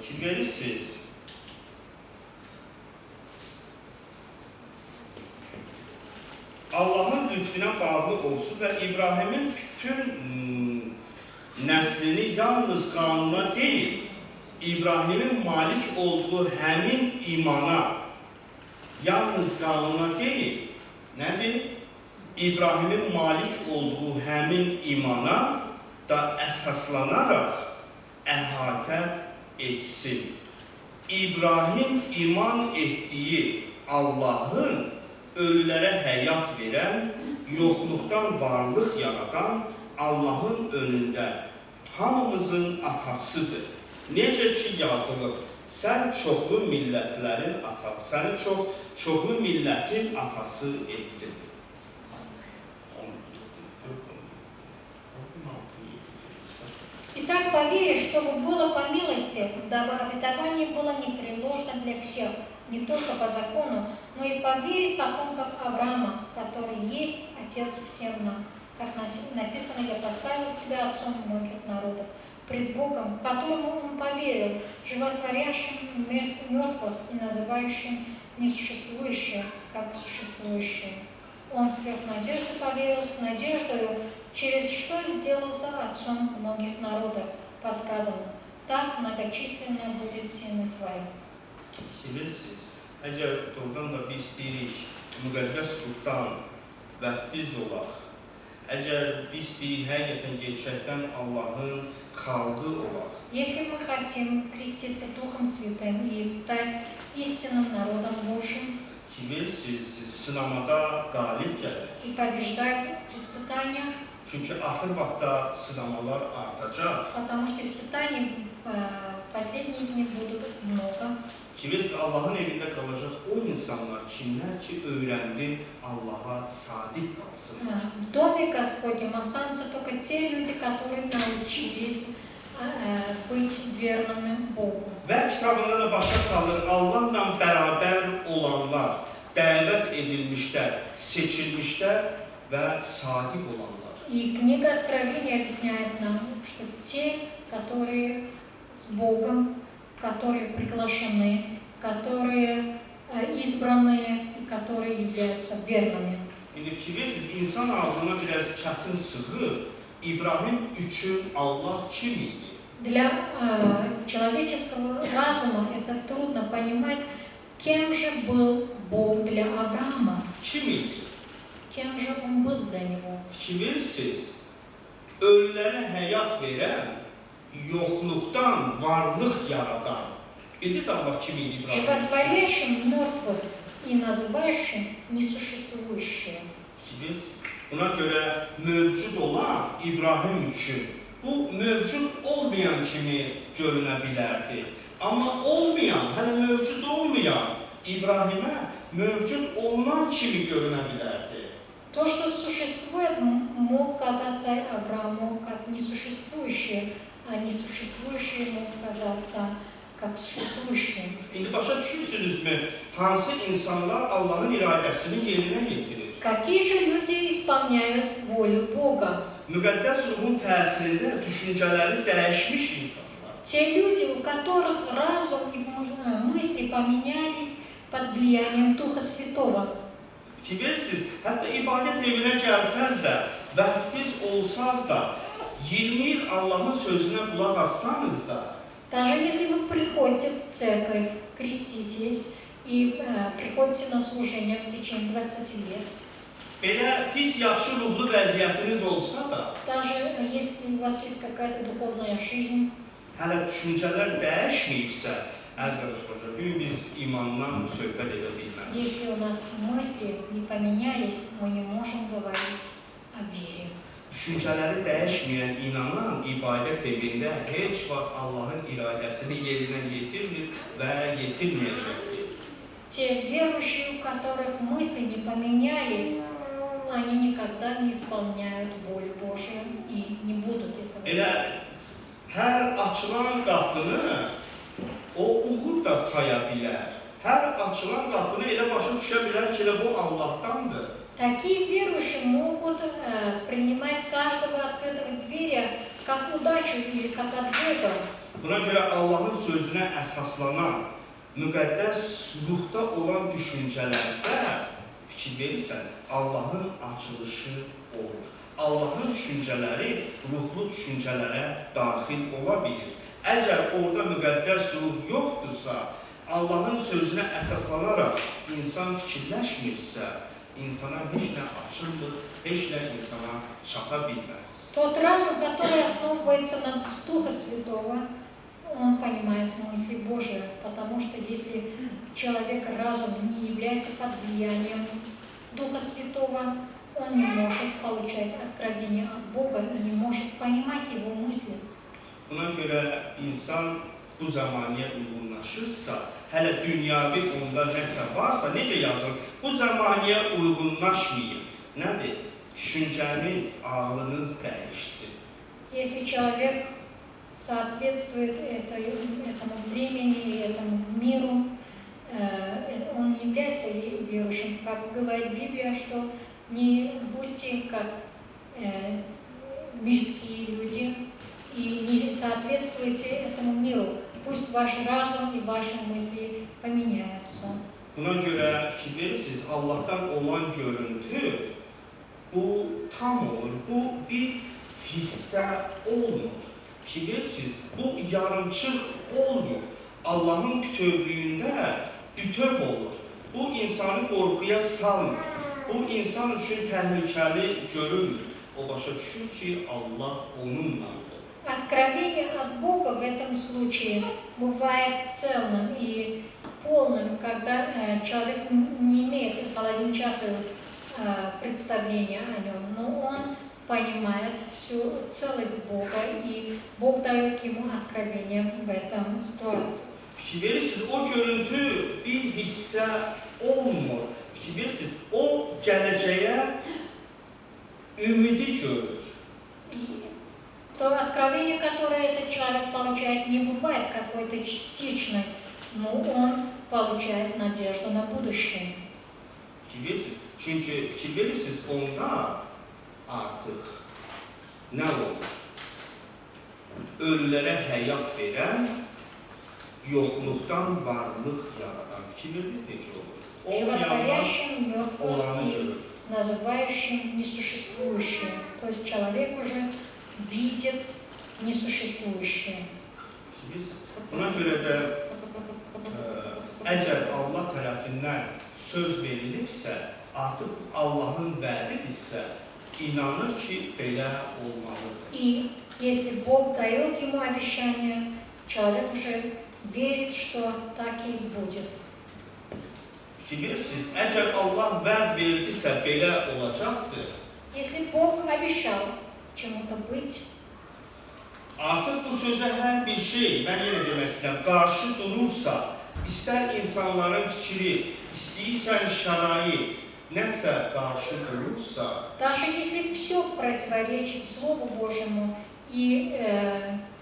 fikir verirsiniz. Allahın lütfüne bağlı olsun və İbrahimin bütün nəslini yalnız qanuna deyil, İbrahimin malik olduğu həmin imana, yalnız qanuna deyil, nədir? İbrahimin malik olduğu həmin imana da əsaslanaraq əhatə etsin. İbrahim iman etdiyi Allahın ölülərə həyat verən, yoxluqdan varlıq yaradan Allahın önündə hamımızın atasıdır. Necə ki yazılıb, sən çoxlu millətlərin atası, səni çoxlu millətin atası etdin. Итак, поверь, чтобы было по милости, дабы обетование было непреложно для всех, не только по закону, но и по вере потомков Авраама, который есть Отец всем нам. Как написано, я поставил тебя отцом многих народов, пред Богом, которому он поверил, животворящим мертвых и называющим несуществующее, как существующее. Он сверх надежды поверил с надеждою, через что сделался отцом многих народов, по сказанному, так многочисленно будет семя твое. Bilirsiniz, əgər doğrudan da biz deyirik, müqəddəs ruhdan vəftiz olaq, əgər biz deyirik, həqiqətən gerçəkdən Allahın xalqı olaq. Если мы хотим креститься Духом Святым и стать истинным народом Божьим, Bilirsiniz, sınamada qalib gəlir. и побеждать в испытаниях, Çünki axır vaxtda sınamalar artacaq. потому что испытаний в последние дни будут много. Bilirsiniz, Allahın evində qalacaq o insanlar, kimlər ki, öyrəndi Allaha sadiq qalsınlar. В Доме Господнем останутся только те люди, которые научились быть верными Богу. Və kitabında da başa salır, Allahla bərabər olanlar, dəvət edilmişlər, seçilmişlər və sadiq olanlar. И книга Откровения объясняет нам, что те, которые с Богом, которые приглашены, которые избранные и которые являются верными. İndi fikirləyirsiniz, insan ağlına biraz çətin sığır, İbrahim üçün Allah kim idi? Для человеческого разума это трудно понимать, кем же был Бог для Авраама, Kim idi? кем же он был для него. Fikirləyirsiniz, ölülərə həyat verən, yoxluqdan varlıq yaradan. Bilirsiniz Allah kim idi İbrahim? Животворящим мертвых и называющим несуществующее. Buna görə mövcud olan İbrahim üçün bu mövcud olmayan kimi görünə bilərdi. Amma olmayan, hələ mövcud olmayan İbrahimə mövcud olunan kimi görünə bilərdi. То, что существует, мог казаться Аврааму как несуществующее, а несуществующее мог казаться как существующее. İndi başa düşürsünüzmü, hansı insanlar Allahın iradəsini yerinə yetirir? Какие же люди исполняют волю Бога? Müqəddəs ruhun təsirində düşüncələri dəyişmiş insanlar. Те люди, у которых разум и мысли поменялись под влиянием Духа Святого. Bilirsiniz, hətta ibadət evinə gəlsəz də, vəftiz olsaz da, 20 il Allahın sözünə qulaq assanız da, Даже если вы приходите в церковь, креститесь и приходите на служение в течение 20 лет, belə pis yaxşı ruhlu vəziyyətiniz olsa da, даже если у вас есть какая-то духовная жизнь, hələ düşüncələr dəyişməyibsə, əziz qardaşlar, bugün biz imandan söhbət edə bilmərik. если у нас мысли не поменялись, мы не можем говорить о вере. Düşüncələri dəyişməyən inanan ibadət evində heç vaxt Allahın iradəsini yerinə yetirmir və yetirməyəcəkdir. Те верующие, у которых мысли не поменялись, они никогда не исполняют волю Божию и не будут этого Elə делать. hər açılan qapını o uğur da saya bilər. Hər açılan qapını elə başa düşə bilər ki, elə bu Allahdandır. Такие верующие могут принимать каждого открытого двери как удачу или как от Бога. Buna görə Allahın sözünə əsaslanan, müqəddəs ruhda olan düşüncələrdə fikir verirsən, Allahın açılışı olur. Allahın düşüncələri ruhlu düşüncələrə daxil ola bilir. Əgər orada müqəddəs ruh yoxdursa, Allahın sözünə əsaslanaraq insan fikirləşmirsə, insana heç nə açılmır, heç nə insana çata bilməz. Тот разум, который основывается на Духа Святого, он понимает мысли Божии, потому что если человек разум не является под влиянием Духа Святого, он не может получать откровение от Бога и не может понимать его мысли. Buna görə insan bu zamaniyə uyğunlaşırsa, hələ dünyavi onda nəsə varsa, necə yazın? Bu zamaniyə uyğunlaşmayın. Nədir? Düşüncəniz, ağlınız dəyişsin. Если человек соответствует этому времени и этому миру, он не является верующим. Как говорит Библия, что не будьте как мирские люди и не соответствуйте этому миру. Pust ваш разум и ваши мысли поменяются. Buna görə fikir verirsiniz, Allahdan olan görüntü bu tam olur, bu bir hissə olmur. Fikir verirsiniz, bu yarımçıq olmur. Allahın bütövlüyündə bütöv olur. Bu insanı qorxuya salmır. Bu insan üçün təhlükəli görünmür. O başa düşür ki, Allah onunladır. Откровение от Бога в этом случае бывает целым и полным, когда человек не имеет половинчатого представления о нем, но он понимает всю целость Бога, и Бог дает ему откровение в этом ситуации. Fikir verirsiniz, o görüntü bir hissə olmur. Fikir verirsiniz, o gələcəyə ümidi görür. То откровение, которое этот человек получает, не бывает какой-то частичной, но он получает надежду на будущее. Fikir verirsiniz, çünki fikir verirsiniz, onda artıq nə olur? Ölülərə həyat verən, yoxluqdan varlıq yaradan. Fikir verirsiniz, necə olur? Животворящим, Olanı мертвым görür. и называющим несуществующее. То есть человек уже видит несуществующее. Buna görə də əgər Allah tərəfindən söz verilibsə, artıq Allahın vədidirsə, inanır ki, belə olmalıdır. И если Бог дает ему обещание, человек уже верит, что так и будет. Fikir verirsiniz, əgər Allah vəd verdisə, belə olacaqdır. Если Бог обещал чему-то быть, Artıq bu sözə hər bir şey, mən yenə demək istəyirəm, qarşı durursa, istər insanların fikri, istəyirsən şərait, nəsə qarşı durursa, даже если все противоречит Слову Божьему и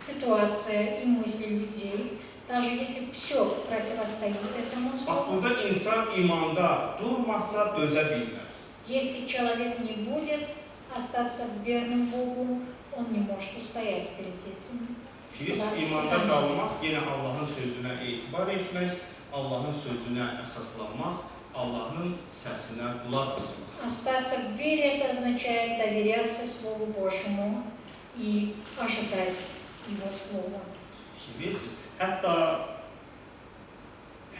ситуация, и мысли людей, даже если все противостоит этому bax, Слову, burada insan imanda durmasa dözə bilməz. если человек не будет остаться верным Богу, он не может устоять перед этим. Biz imanda qalmaq, yenə Allahın sözünə etibar etmək, Allahın sözünə əsaslanmaq, Allahın səsinə qulaq asmaq. Остаться в вере — это означает доверяться Слову Божьему и ожидать Его Слова. Bilirsiniz, hətta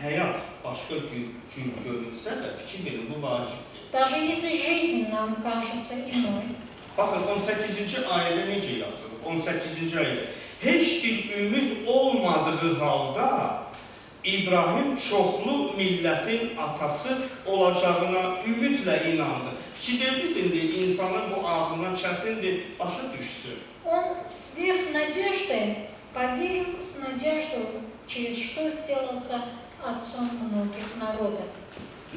həyat başqa cür görünsə də, fikir verin, bu vacibdir. Даже если жизнь нам кажется iной, Baxın, 18-ci ayədə necə yazılır? 18-ci ayədə. Heç bir ümid olmadığı halda İbrahim çoxlu millətin atası olacağına ümidlə inandı. Fikir verirsiniz, insanın bu ağlına çətindir, başa düşsün. он сверх надежды поверил с надеждой, через что сделался отцом многих народов.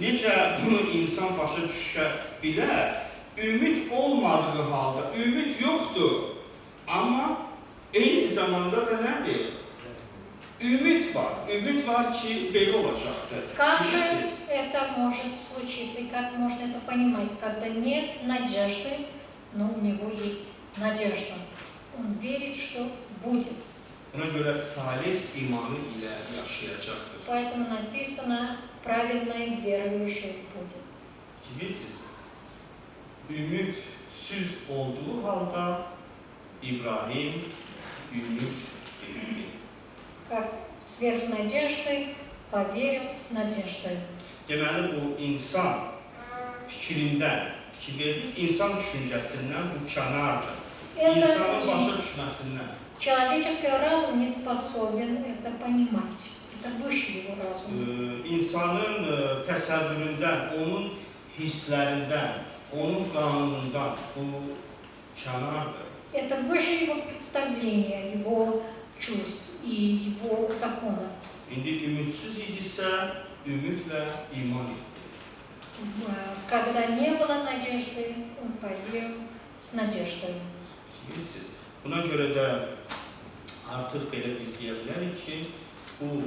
Necə bunu insan başa düşə bilər? Ümid olmadığı halda, ümid yoxdur. Amma eyni zamanda da nədir? Ümid var. Ümid var ki, belə olacaqdır. Как же Bilirsiniz? это может случиться и как можно это понимать, когда нет надежды, но у него есть надежда. Он верит, что будет. Buna görə salih imanı ilə yaşayacaqdır. Поэтому написано «праведный верующий будет». Bilirsiniz, ümidsiz olduğu halda İbrahim ümid edirdi. Как сверх надежды поверил с надеждой. Deməli, bu insan fikrindən, fikir verdiniz, insan düşüncəsindən bu kənardır. İnsanın başa düşməsindən. Человеческий разум не способен это понимать. Это выше его разума. İnsanın təsəvvüründən, onun hisslərindən, onun qanunundan bu kənardır. Это выше его представления. представления его чувств и его законов. İndi ümidsiz idisə, ümidlə iman etdi. Когда не было надежды, он поверил с надеждой. Bilirsiniz. Buna görə də artıq belə biz deyə bilərik ki, bu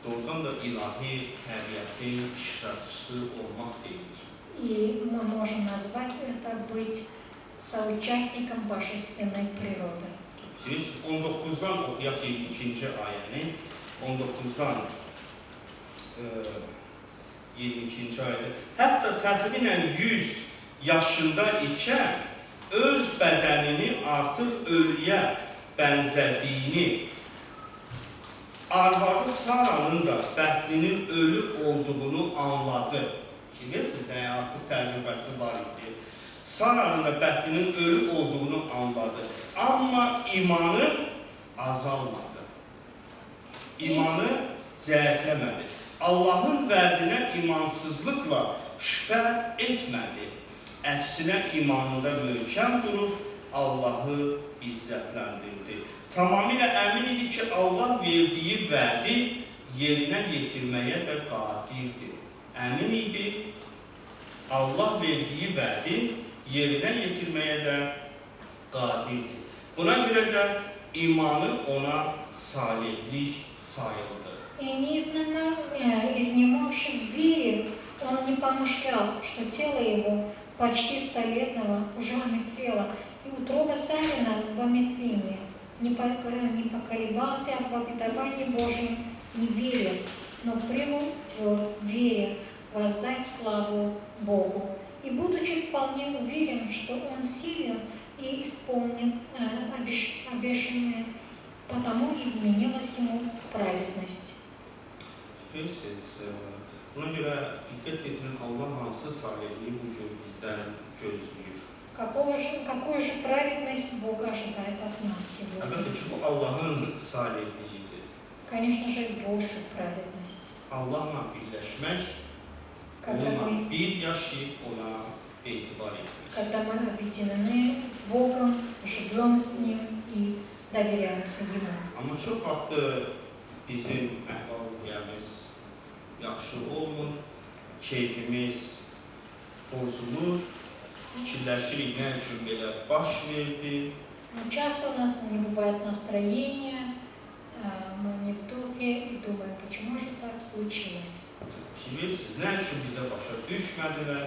doğrudan da ilahi təbiətin iştirakçısı olmaq deyilir. И мы можем назвать это быть соучастником божественной природы. Bilirsiniz, 19-dan oxuyaq 22-ci ayəni, 19-dan 22-ci ayədə. Hətta təxminən 100 yaşında ikən öz bədənini artıq ölüyə bənzədiyini, arvadı Sara'nın da bətninin ölü olduğunu anladı. Bilirsiniz, artıq təcrübəsi var idi. Sara'nın da bətninin ölü olduğunu anladı. Amma imanı azalmadı. İmanı zəifləmədi. Allahın vədinə imansızlıqla şübhə etmədi. Əksinə imanında möhkəm durub Allahı izzətləndirdi. Tamamilə əmin idi ki, Allah verdiyi vədi yerinə yetirməyə də qadirdir. Əmin idi, Allah verdiyi vədi yerinə yetirməyə də qadirdir. Buna görə də imanı ona salihlik sayıldı. И неизменно изнемогший в вере, он не помышлял, что тело его почти столетнего уже омертвело, и утроба Савина в омертвении. Не поколебался об обетовании Божьем, не верил, но прямо тверд в вере воздать славу Богу. И будучи вполне уверен, что он силен и исполнит обещанное, потому и вменилось ему в праведность. Bilirsiniz, buna görə diqqət yetirin, Allah hansı salihliyi bu gün bizdən gözləyir. Какую же праведность Бог ожидает от нас сегодня? Əlbəttə ki, bu Allahın salihliyidir. Конечно же, Божью праведность. Allahla birləşmək, onunla bir yaşayıb ona etibar etmək. Когда мы объединены с Богом, живем с Ним и доверяемся Ему. Amma çox vaxt bizim əhval-ruhiyyəmiz yaxşı olmur, keyfimiz bozulur, fikirləşirik nə üçün belə baş verdi. Но часто у нас не bывает настроения, мы не в духе и думаем, почему же так случилось. Bilirsiniz, nə üçün bizə başa düşmədilər,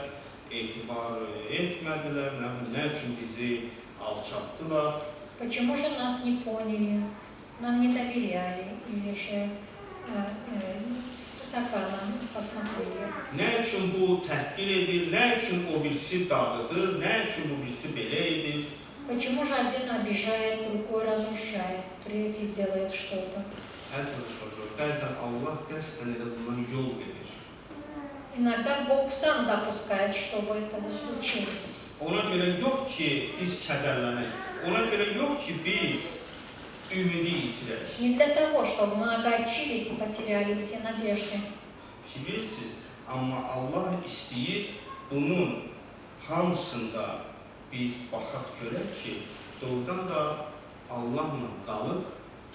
etibar etmədilər, nə üçün bizi alçatdılar. Почему же нас не поняли, нам не доверяли или же свысока нам посмотрели. Nə üçün bu təhqir edir, nə üçün o birisi dağıdır, nə üçün bu birisi belə edir. Почему же один обижает, другой разрушает, третий делает что-то. Bəzən Allah qəsdən elə bundan yol verir. Иногда Бог сам допускает, чтобы это случилось. Ona görə yox ki, biz kədərlənək. Ona görə yox ki, biz ümidi itirək. Не для того, чтобы мы огорчились и потеряли все надежды. Bilirsiniz, amma Allah istəyir, bunun hamısında biz baxaq görək ki, doğrudan da Allahla qalıb,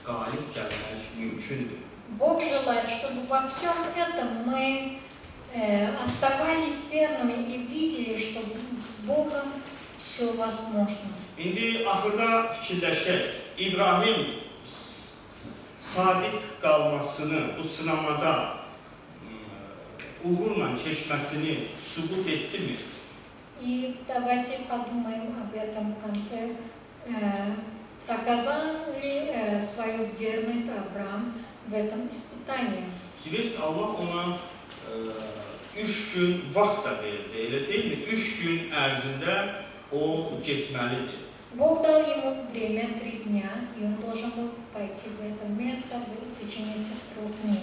qalib gəlmək mümkündür. Бог желает, чтобы во всем этом мы оставались верными и видели, что с Богом все возможно. İndi axırda fikirləşək, İbrahim sadiq qalmasını, bu sınamada uğurla keçməsini sübut etdimi? И давайте подумаем об этом в конце. Доказал ли свою верность Авраам в этом испытании? Bilirsiniz, Allah ona 3 gün vaxt da verdi, elə deyilmi? 3 gün ərzində o getməlidir. Бог дал ему время 3 дня, и он должен был пойти в это место в течение этих 3 дней.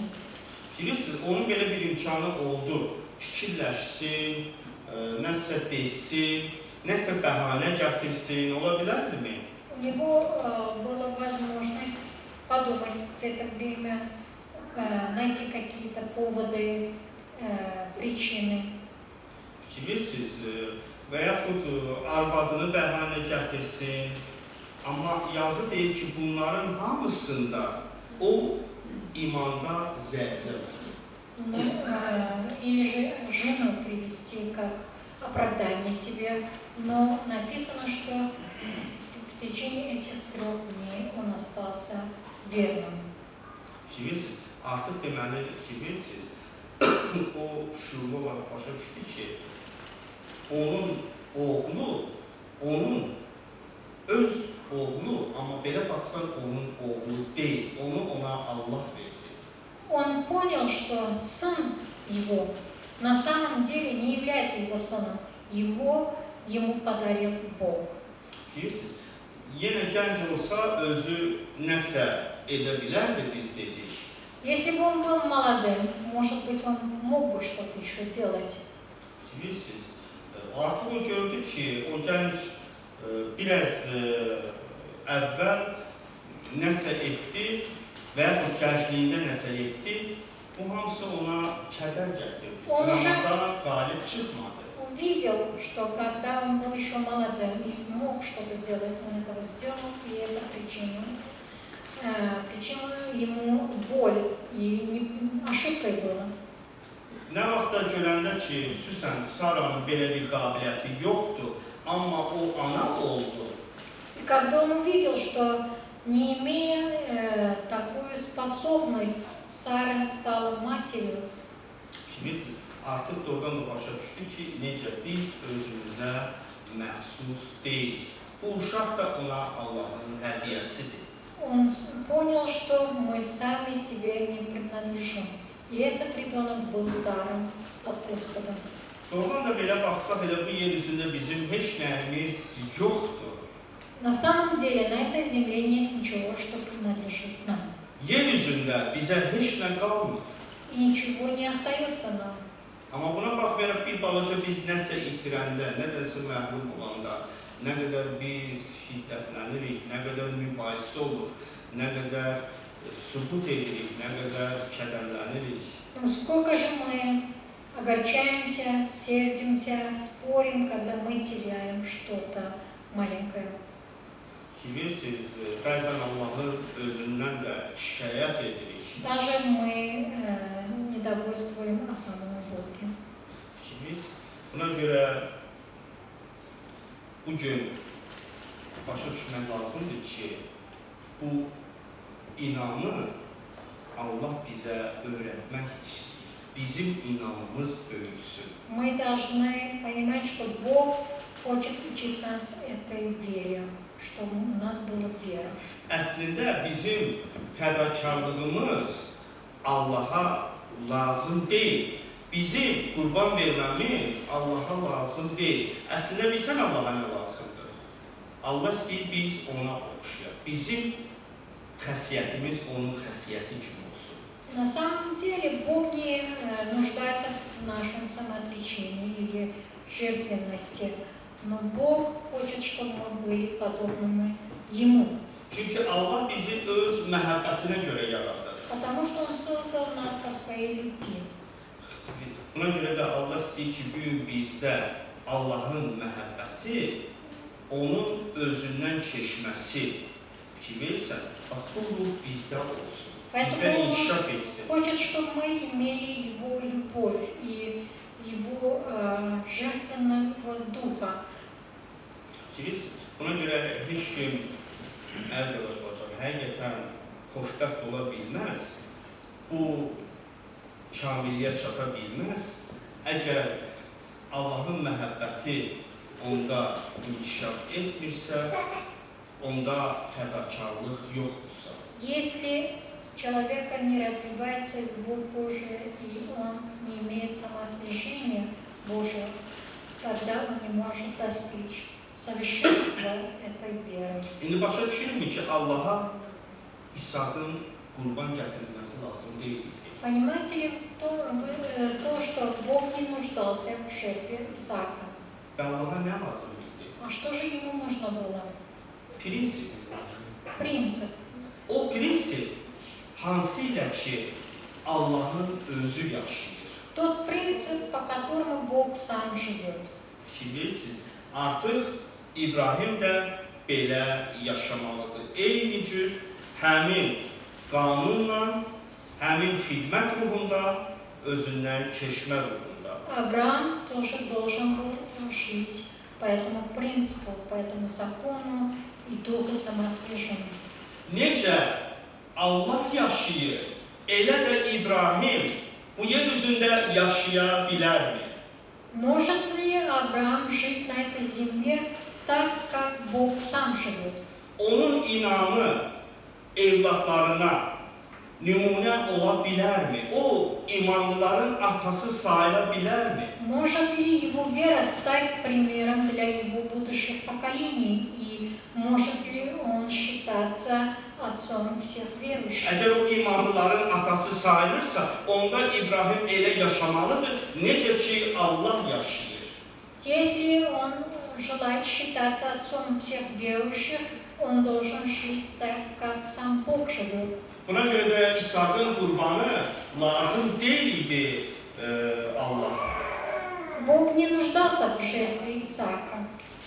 Bilirsiniz, onun belə bir imkanı oldu. Fikirləşsin, nəsə desin, nəsə bəhanə gətirsin, ola bilərdimi? У него была возможность подумать в это время, найти какие-то поводы, причины. Bilirsiniz, və yaxud arvadını bəhanə gətirsin, Amma yazı deyir ki, bunların hamısında o imanda zəiflər var. Ну, или же жену привести как оправдание себе, но написано, что в tечение этих 3 дней он остался verным. Bilirsiniz, artıq deməli bilirsiniz, o şuurlu olaraq başa düşdü ki, onun öz oğlu, amma belə baxsan onun oğlu deyil, onu ona Allah verdi. Он понял, что сын его на самом деле не является его сыном, ему подарил Бог. Bilirsiniz, yenə gənc olsa özü nəsə edə bilərdi, biz dedik. Если бы он был молодым, может быть, он мог бы что-то еще делать. Bilirsiniz, artıq o gördü ki, o gənc biraz əvvəl nəsə etdi və o gəncliyində nəsə etdi. Bu hamısı ona kədər gətirdi. Sınamada qalib çıxmadı. Увидел, что когда он был еще молодым и смог что-то делать, он этого сделал, и это причина ему боль, и ошибкой было. Nə vaxtda görəndə ki, xüsusən Saranın belə bir qabiliyyəti yoxdur, amma o ana oldu. И когда он увидел, что не имея такую spособность, Сара стала матерью, Bilirsiniz, artıq doğrudan da başa düşdü ki, necə biz özümüzə məxsus deyilik. Bu uşaq da ona Allahın hədiyyəsidir. он понял, что мы сами себе не принадлежим. И этот ребенок был даром от Господа. Doğrudan da belə baxsaq, elə bu yer üzündə bizim heç nəyimiz yoxdur. На самом деле на этой земле нет ничего, что принадлежит нам. Yer üzündə bizə heç nə qalmır. И ничего не остается нам. Amma buna baxmayaraq bir balaca biz nəsə itirəndə, nədəsə məhrum olanda, nə qədər biz hiddətlənirik, nə qədər mübahisə olur, nə qədər sübut edirik, nə qədər kədərlənirik. Ну, сколько же мы огорчаемся, сердимся, спорим, когда мы теряем что-то маленькое. Ki, bilirsiniz, bəzən Allahın özündən də şikayət edirik. Даже мы недовольствуем о самом Боге. Ki, biz buna görə bugün başa düşmək lazımdır ki, bu inamı Allah bizə öyrətmək istəyir. Bizim inamımız böyüksün. Мы должны понимать, что Бог хочет учить нас этой вере, чтобы у нас была вера. Əslində bizim fədakarlığımız Allaha lazım deyil. Bizim qurban verməmiz Allaha lazım deyil. Əslində bilsən Allaha nə lazımdır? Allah istəyir biz ona oxşayaq. Bizim xəsiyyətimiz onun xəsiyyəti kimi olsun. На самом деле Бог не нуждается в нашем самоотречении или жертвенности, но Бог хочет, чтобы мы были подобными Ему. Çünki Allah bizi öz məhəbbətinə görə yaradır. Потому что Он создал нас по своей любви. Buna görə də Allah istəyir ki, bu gün bizdə Allahın məhəbbəti, onun özündən keçməsi ki, verirsən, bax, bu ruh bizdə olsun, bizdə inkişaf etsin. Хочет, чтобы мы имели Его любовь и Его жертвенного духа. Ki, buna görə heç kim, əziz qardaşlar, həqiqətən xoşbəxt ola bilməz, bu kamilliyə çata bilməz. Əgər Allahın məhəbbəti onda inkişaf etmirsə, onda fədakarlıq yoxdursa. Если человека не развивается любовь Божия и он не имеет самоотвержения Божьего, тогда он не может достичь совершенства этой веры. İndi başa düşürmü ki, Allaha İsaqın qurban gətirilməsi lazım deyildi. Понимаете ли то, что Бог не нуждался в жертве Исаака? Və Allaha nə lazım idi? А что же ему нужно было? Prinsip. Принцип. O prinsip hansı ilə ki, Allahın özü yaşayır. Тот принцип, по которому Бог сам живет. Bilirsiniz, artıq İbrahim də belə yaşamalıdır. Eyni cür həmin qanunla, həmin xidmət ruhunda, özündən keçmə ruhunda. Авраам тоже должен был жить по этому принципу, по этому закону и духу самоотверженности. Necə Allah yaşayır, elə də İbrahim bu yer üzündə yaşaya bilərmi? Может ли Авраам жить на этой земле так, как Бог сам живет? Onun inamı evlatlarına nümunə ola bilərmi? O, imanlıların atası sayıla bilərmi? Может ли его вера стать примером для его будущих поколений? И может ли он считаться отцом всех верующих? Əgər o imanlıların atası sayılırsa, onda İbrahim elə yaşamalıdır, necə ki Allah yaşayır. Если он желает считаться отцом всех верующих, он должен жить так, как сам Бог живет. Buna görə də İsaqın qurbanı lazım deyil idi Allah'a. Бог не нуждался в жертве Исаака.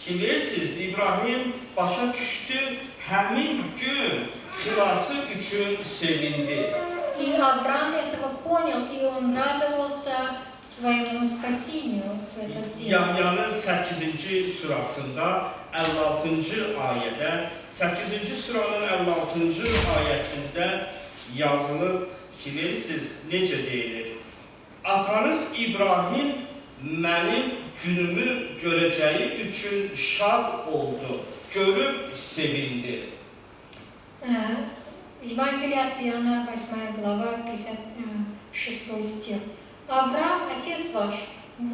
Bilirsiniz, İbrahim başa düşdü, həmin gün xilası üçün sevindi. И Авраам этого понял, и он радовался своему спасению в этот день. Yahyanın 8-ci surasında 56-cı ayədə, 8-ci suranın 56-cı ayəsində yazılıb ki, verirsiniz, necə deyilir? Atanız İbrahim mənim günümü görəcəyi üçün şad oldu, görüb sevindi. Евангелие от Иоанна, 8 глава, 56 стих. Авраам, отец ваш,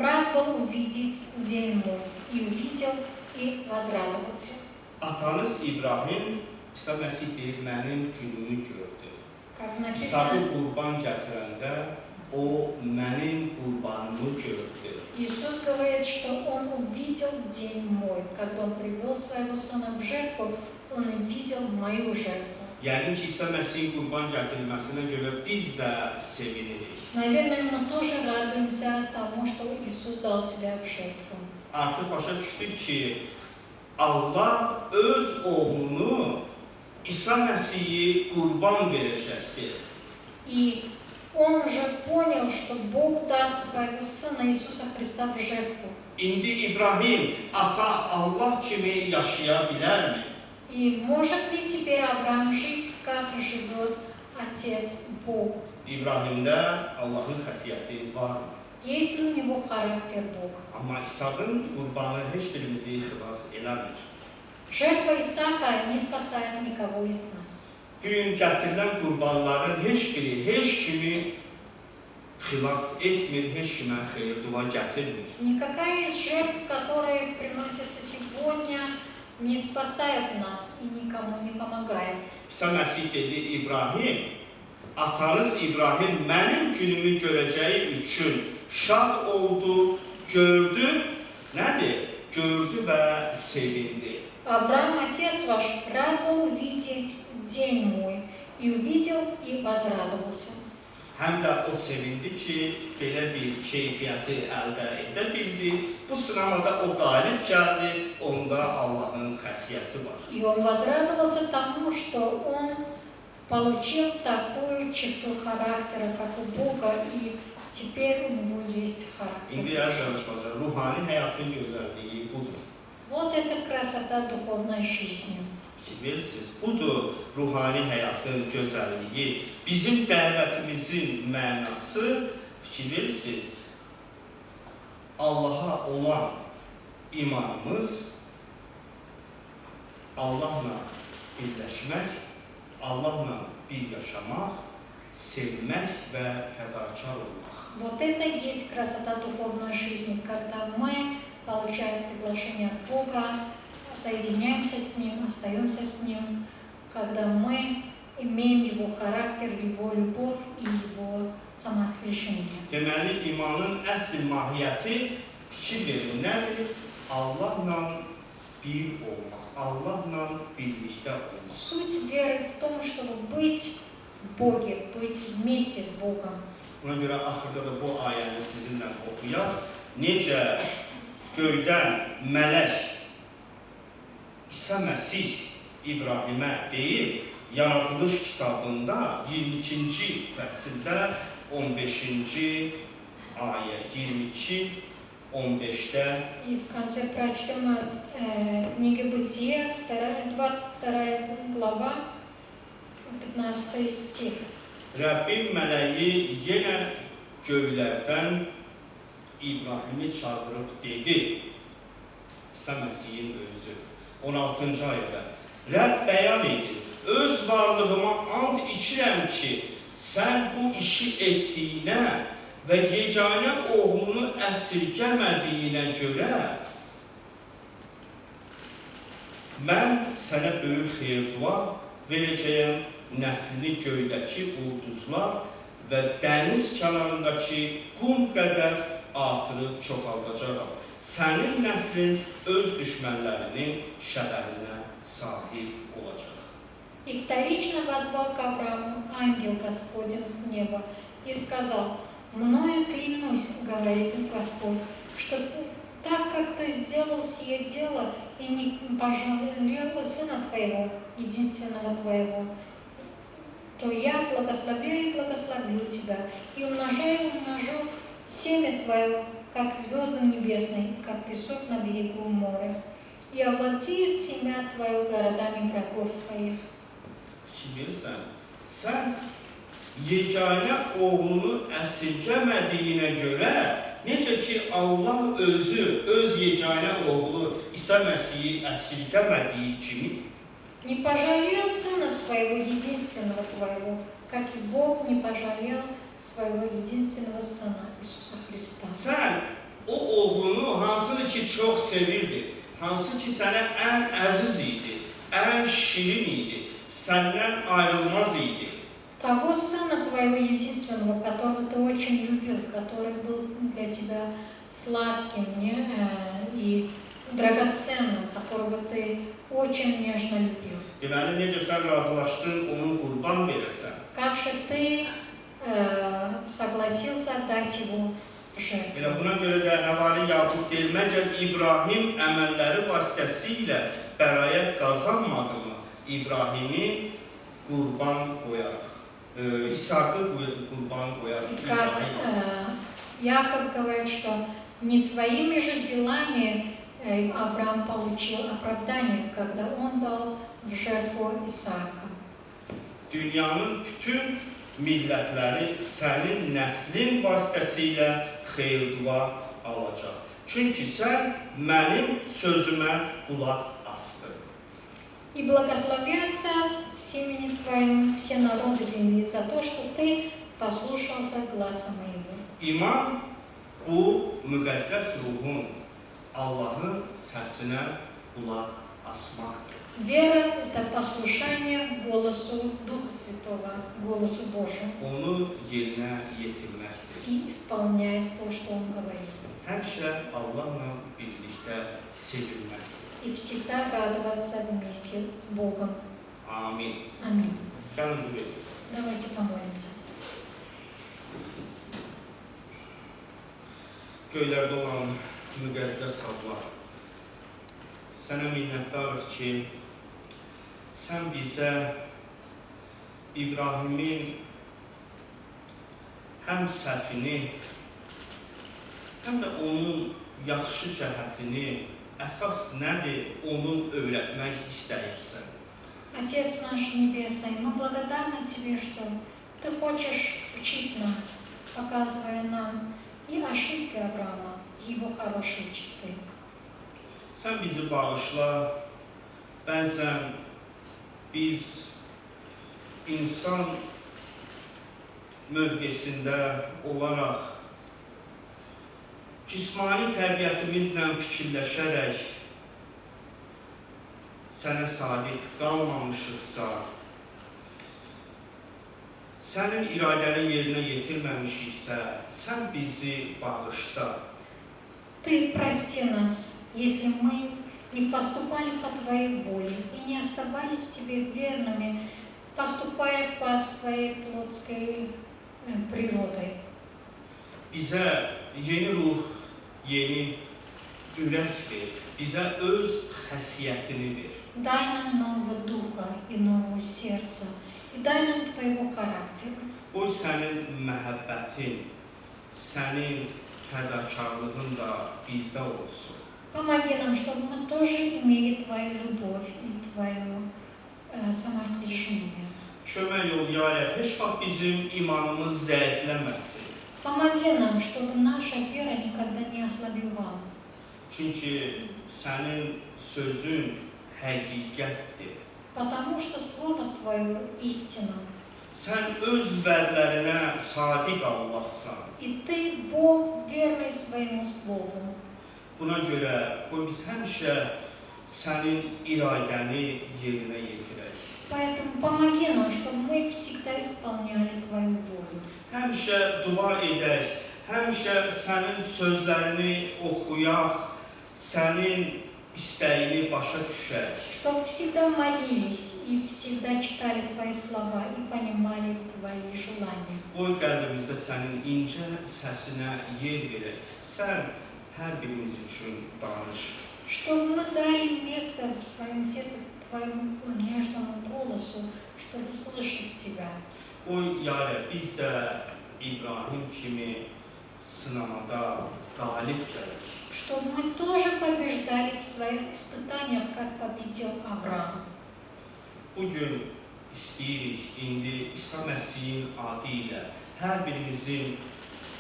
рад был увидеть день мой, и увидел, и возрадовался. Atanız İbrahim, İsa Məsih deyir, mənim günümü gördü. Как İsaqı написано, qurban gətirəndə, o mənim qurbanımı gördü. Иисус говорит, что Он увидел день мой. Когда Он привел своего Сына в жертву, Он видел мою жертву. Yəni ki, İsa Məsihin qurban gətirilməsinə görə biz də sevinirik. Наверное, мы тоже радуемся тому, что Иисус дал себя в жертву. Artıq başa düşdük ki, Allah öz oğlunu İsa Məsihi qurban verəcəkdir. И Он уже понял, что Бог даст своего Сына Иисуса Христа в жертву. İndi İbrahim ata Allah kimi yaşaya bilərmi? И может ли теперь Авраам жить, как живет Отец Бог? İbrahimdə Allahın xəsiyyəti varmı? Есть ли у него характер Бога? Amma İsaqın qurbanı heç birimizi xilas eləmir. Жертва Исаака не спасает никого из нас. Gün gətirilən qurbanların heç biri, heç kimi xilas etmir, heç kimə xeyir dua gətirmir. Никакая из жертв, которые приносятся сегодня, не спасает нас и никому не помогает. İsa Məsih dedi, İbrahim, atanız İbrahim mənim günümü görəcəyi üçün şad oldu, gördü, nədir? Gördü və sevindi. Авраам, отец ваш, рад был увидеть день мой, и увидел, и возрадовался. Həm də o sevindi ki, belə bir keyfiyyəti əldə edə bildi. Bu sınamada o qalib gəldi, onda Allahın xəsiyyəti var. И он возрадовался тому, что он получил такую черту характера, как у Бога, и теперь у него есть İndi характер. yazılmışmada ruhani həyatın gözəlliyi budur. Вот это красота духовной жизни. Bilirsiniz, budur ruhani həyatın gözəlliyi. Bizim dəvətimizin mənası, fikir verirsiniz, Allaha olan imanımız, Allahla birləşmək, Allahla bir yaşamaq, sevmək və fədakar olmaq. Вот это и есть красота духовной жизни, когда мы получаем приглашение от Бога, соединяемся с Ним, остаемся с Ним, когда мы имеем Его характер, Его любовь и Его самоотвержение. Deməli, imanın əsl mahiyyəti fikir verin, nədir? Allahla bir olmaq, Allahla birlikdə olmaq. Суть веры в том, чтобы быть в Боге, быть вместе с Богом. Buna görə axırda da bu ayəni sizinlə oxuyaq. Necə göydən mələk İsa Məsih İbrahimə deyir, Yaradılış kitabında 22-ci fəsildə 15-ci ayə, 22-15-də И в конце прочтем книги Бытия, 22 глава, 15 стих. Rəbbin mələyi yenə göylərdən İbrahimi çağırıb dedi, İsa Məsihin özü, 16-cı ayədə, Rəbb bəyan edir, öz varlığıma and içirəm ki, sən bu işi etdiyinə və yeganə oğlunu əsirgəmədiyinə görə mən sənə böyük xeyir-dua verəcəyəm, nəslini göydəki ulduzlar və dəniz kənarındakı qum qədər artırıb çoxaldacaqam. Sənin nəslin öz düşmənlərinin şəhərinə sahib olacaq. И вторично возвал к Аврааму ангел Господень с неба и сказал, «Мною клянусь, говорит Господь, что так как ты сделал сие дело и не пожалел сына твоего, единственного твоего, то я благословляю и благословлю тебя, и умножаю семя твое, как звезды небесные, как песок на берегу моря, и овладеет семя твое городами врагов своих». Bilirsən, sən yeganə oğlunu əsirgəmədiyinə görə, necə ki Allah özü, öz yeganə oğlu İsa Məsihi əsirgəmədiyi kimi, не пожалел сына своего единственного твоего, как и Бог не пожалел своего единственного сына Иисуса Христа. sən o oğlunu hansını ki çox sevirdi, hansı ki sənə ən əziz idi, ən şirin idi, səndən ayrılmaz idi. Того сына твоего единственного, которого ты очень любил, который был для тебя сладким и драгоценным, которого ты очень нежно любил. Deməli, necə sən razılaşdın, onu qurban verirsən. Как же ты согласился отдать его в жертву? Elə buna görə də Həvali Yaqub deyir, məgər İbrahim əməlləri vasitəsilə bəraət qazanmadı mı? İbrahimi qurban qoyaraq, İshakı qurban qoyaraq. Как Яков говорит, что не своими же делами Авраам получил оправдание, когда он дал в жертву Исаака. Dünyanın bütün millətləri sənin nəslin vasitəsilə xeyir-dua alacaq. Çünki sən mənim sözümə qulaq asdın. И благословятся в семени твоем все народы земли за то, что ты послушался гласа моего. İman bu müqəddəs ruhun, Allahın səsinə qulaq asmaqdır. Вера – это послушание голосу Духа Святого, голосу Божьему. Onu yerinə yetirməkdir. И исполняет то, что Он говорит. Həmişə Allahla birlikdə sevilməkdir. И всегда радоваться вместе с Богом. Amin. Аминь. Gəlin dua edin. Давайте помолимся. Göylərdə olan müqəddəs Allah, sənə minnətdarıq ki, sən bizə İbrahimin həm səhvini, həm də onun yaxşı cəhətini, əsas nədir, onu öyrətmək istəyirsən. Отец наш Небесный, мы благодарны Тебе, что Ты хочешь учить нас, показывая нам и ошибки Авраама, и его хорошие черты. Sən bizi bağışla, bəzən biz insan mövqesində olaraq cismani təbiətimizlə fikirləşərək sənə sadiq qalmamışıqsa, sənin iradəni yerinə yetirməmişiksə, sən bizi bağışla. Ты прости нас, если мы не поступали по Твоей воле и не оставались Тебе верными, поступая по своей плотской природой. Bizə yeni ruh, yeni ürək ver, bizə öz xəsiyyətini ver. дай нам нового духа и нового сердца, и дай нам Твоего характера. Qoy sənin məhəbbətin, sənin fədakarlığın da bizdə olsun. Помоги нам, чтобы мы тоже имели Твою любовь и Твое самоотвержение. Kömək ol, ya Rəbb, heç vaxt bizim imanımız zəifləməsin. Помоги нам, чтобы наша вера никогда не ослабевала. Çünki sənin sözün həqiqətdir. Потому что Слово Твое истина. Sən öz vədlərinə sadiq Allahsan. И Ты, Бог, верный своему Слову. Buna görə qoy biz həmişə sənin iradəni yerinə yetirək. Поэтому помоги нам, чтобы мы всегда исполняли Твою волю. Həmişə dua edək, həmişə sənin sözlərini oxuyaq, sənin istəyini başa düşək. Чтобы всегда молились и всегда читали Твои слова и понимали Твои желания. Qoy qəlbimizdə sənin incə səsinə yer verək. Sən hər birimiz üçün danış. Чтобы мы дали место в своем сердце Твоему нежному голосу, чтобы слышать Тебя. Qoy, ya Rəbb, biz də İbrahim kimi sınamada qalib gələk. Чтобы мы тоже побеждали в своих испытаниях, как победил Авраам. Bugün istəyirik, indi İsa Məsihin adı ilə hər birimizin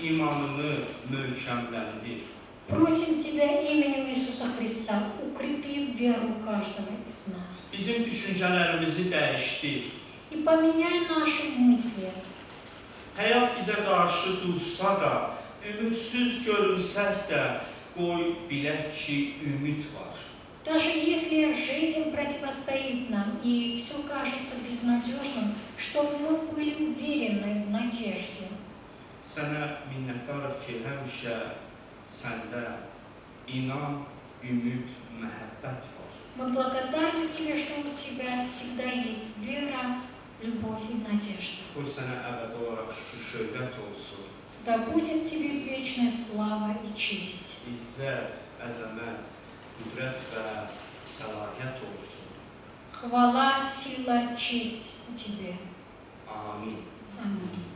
imanını möhkəmləndir. Просим Тебя именем Иисуса Христа, укрепи веру каждого из нас. Bizim düşüncələrimizi dəyişdir. И поменяй наши мысли. Həyat bizə qarşı dursa da, ümidsiz görünsək də, qoy bilək ki, ümid var. Даже если жизнь противостоит нам и все кажется безнадежным, чтобы мы были уверены в надежде. Sənə minnətdarıq ki, həmişə səndə inan, ümid, məhəbbət var. Мы благодарны Тебе, что у Тебя всегда есть вера, любовь и надежда. Qoy sənə əbədi olaraq şükür, şöhrət olsun. Да будет Тебе вечная слава и честь. İzzət, əzəmət, qüdrət və səlahiyyət olsun. Хвала, сила, честь Тебе. Amin. Аминь.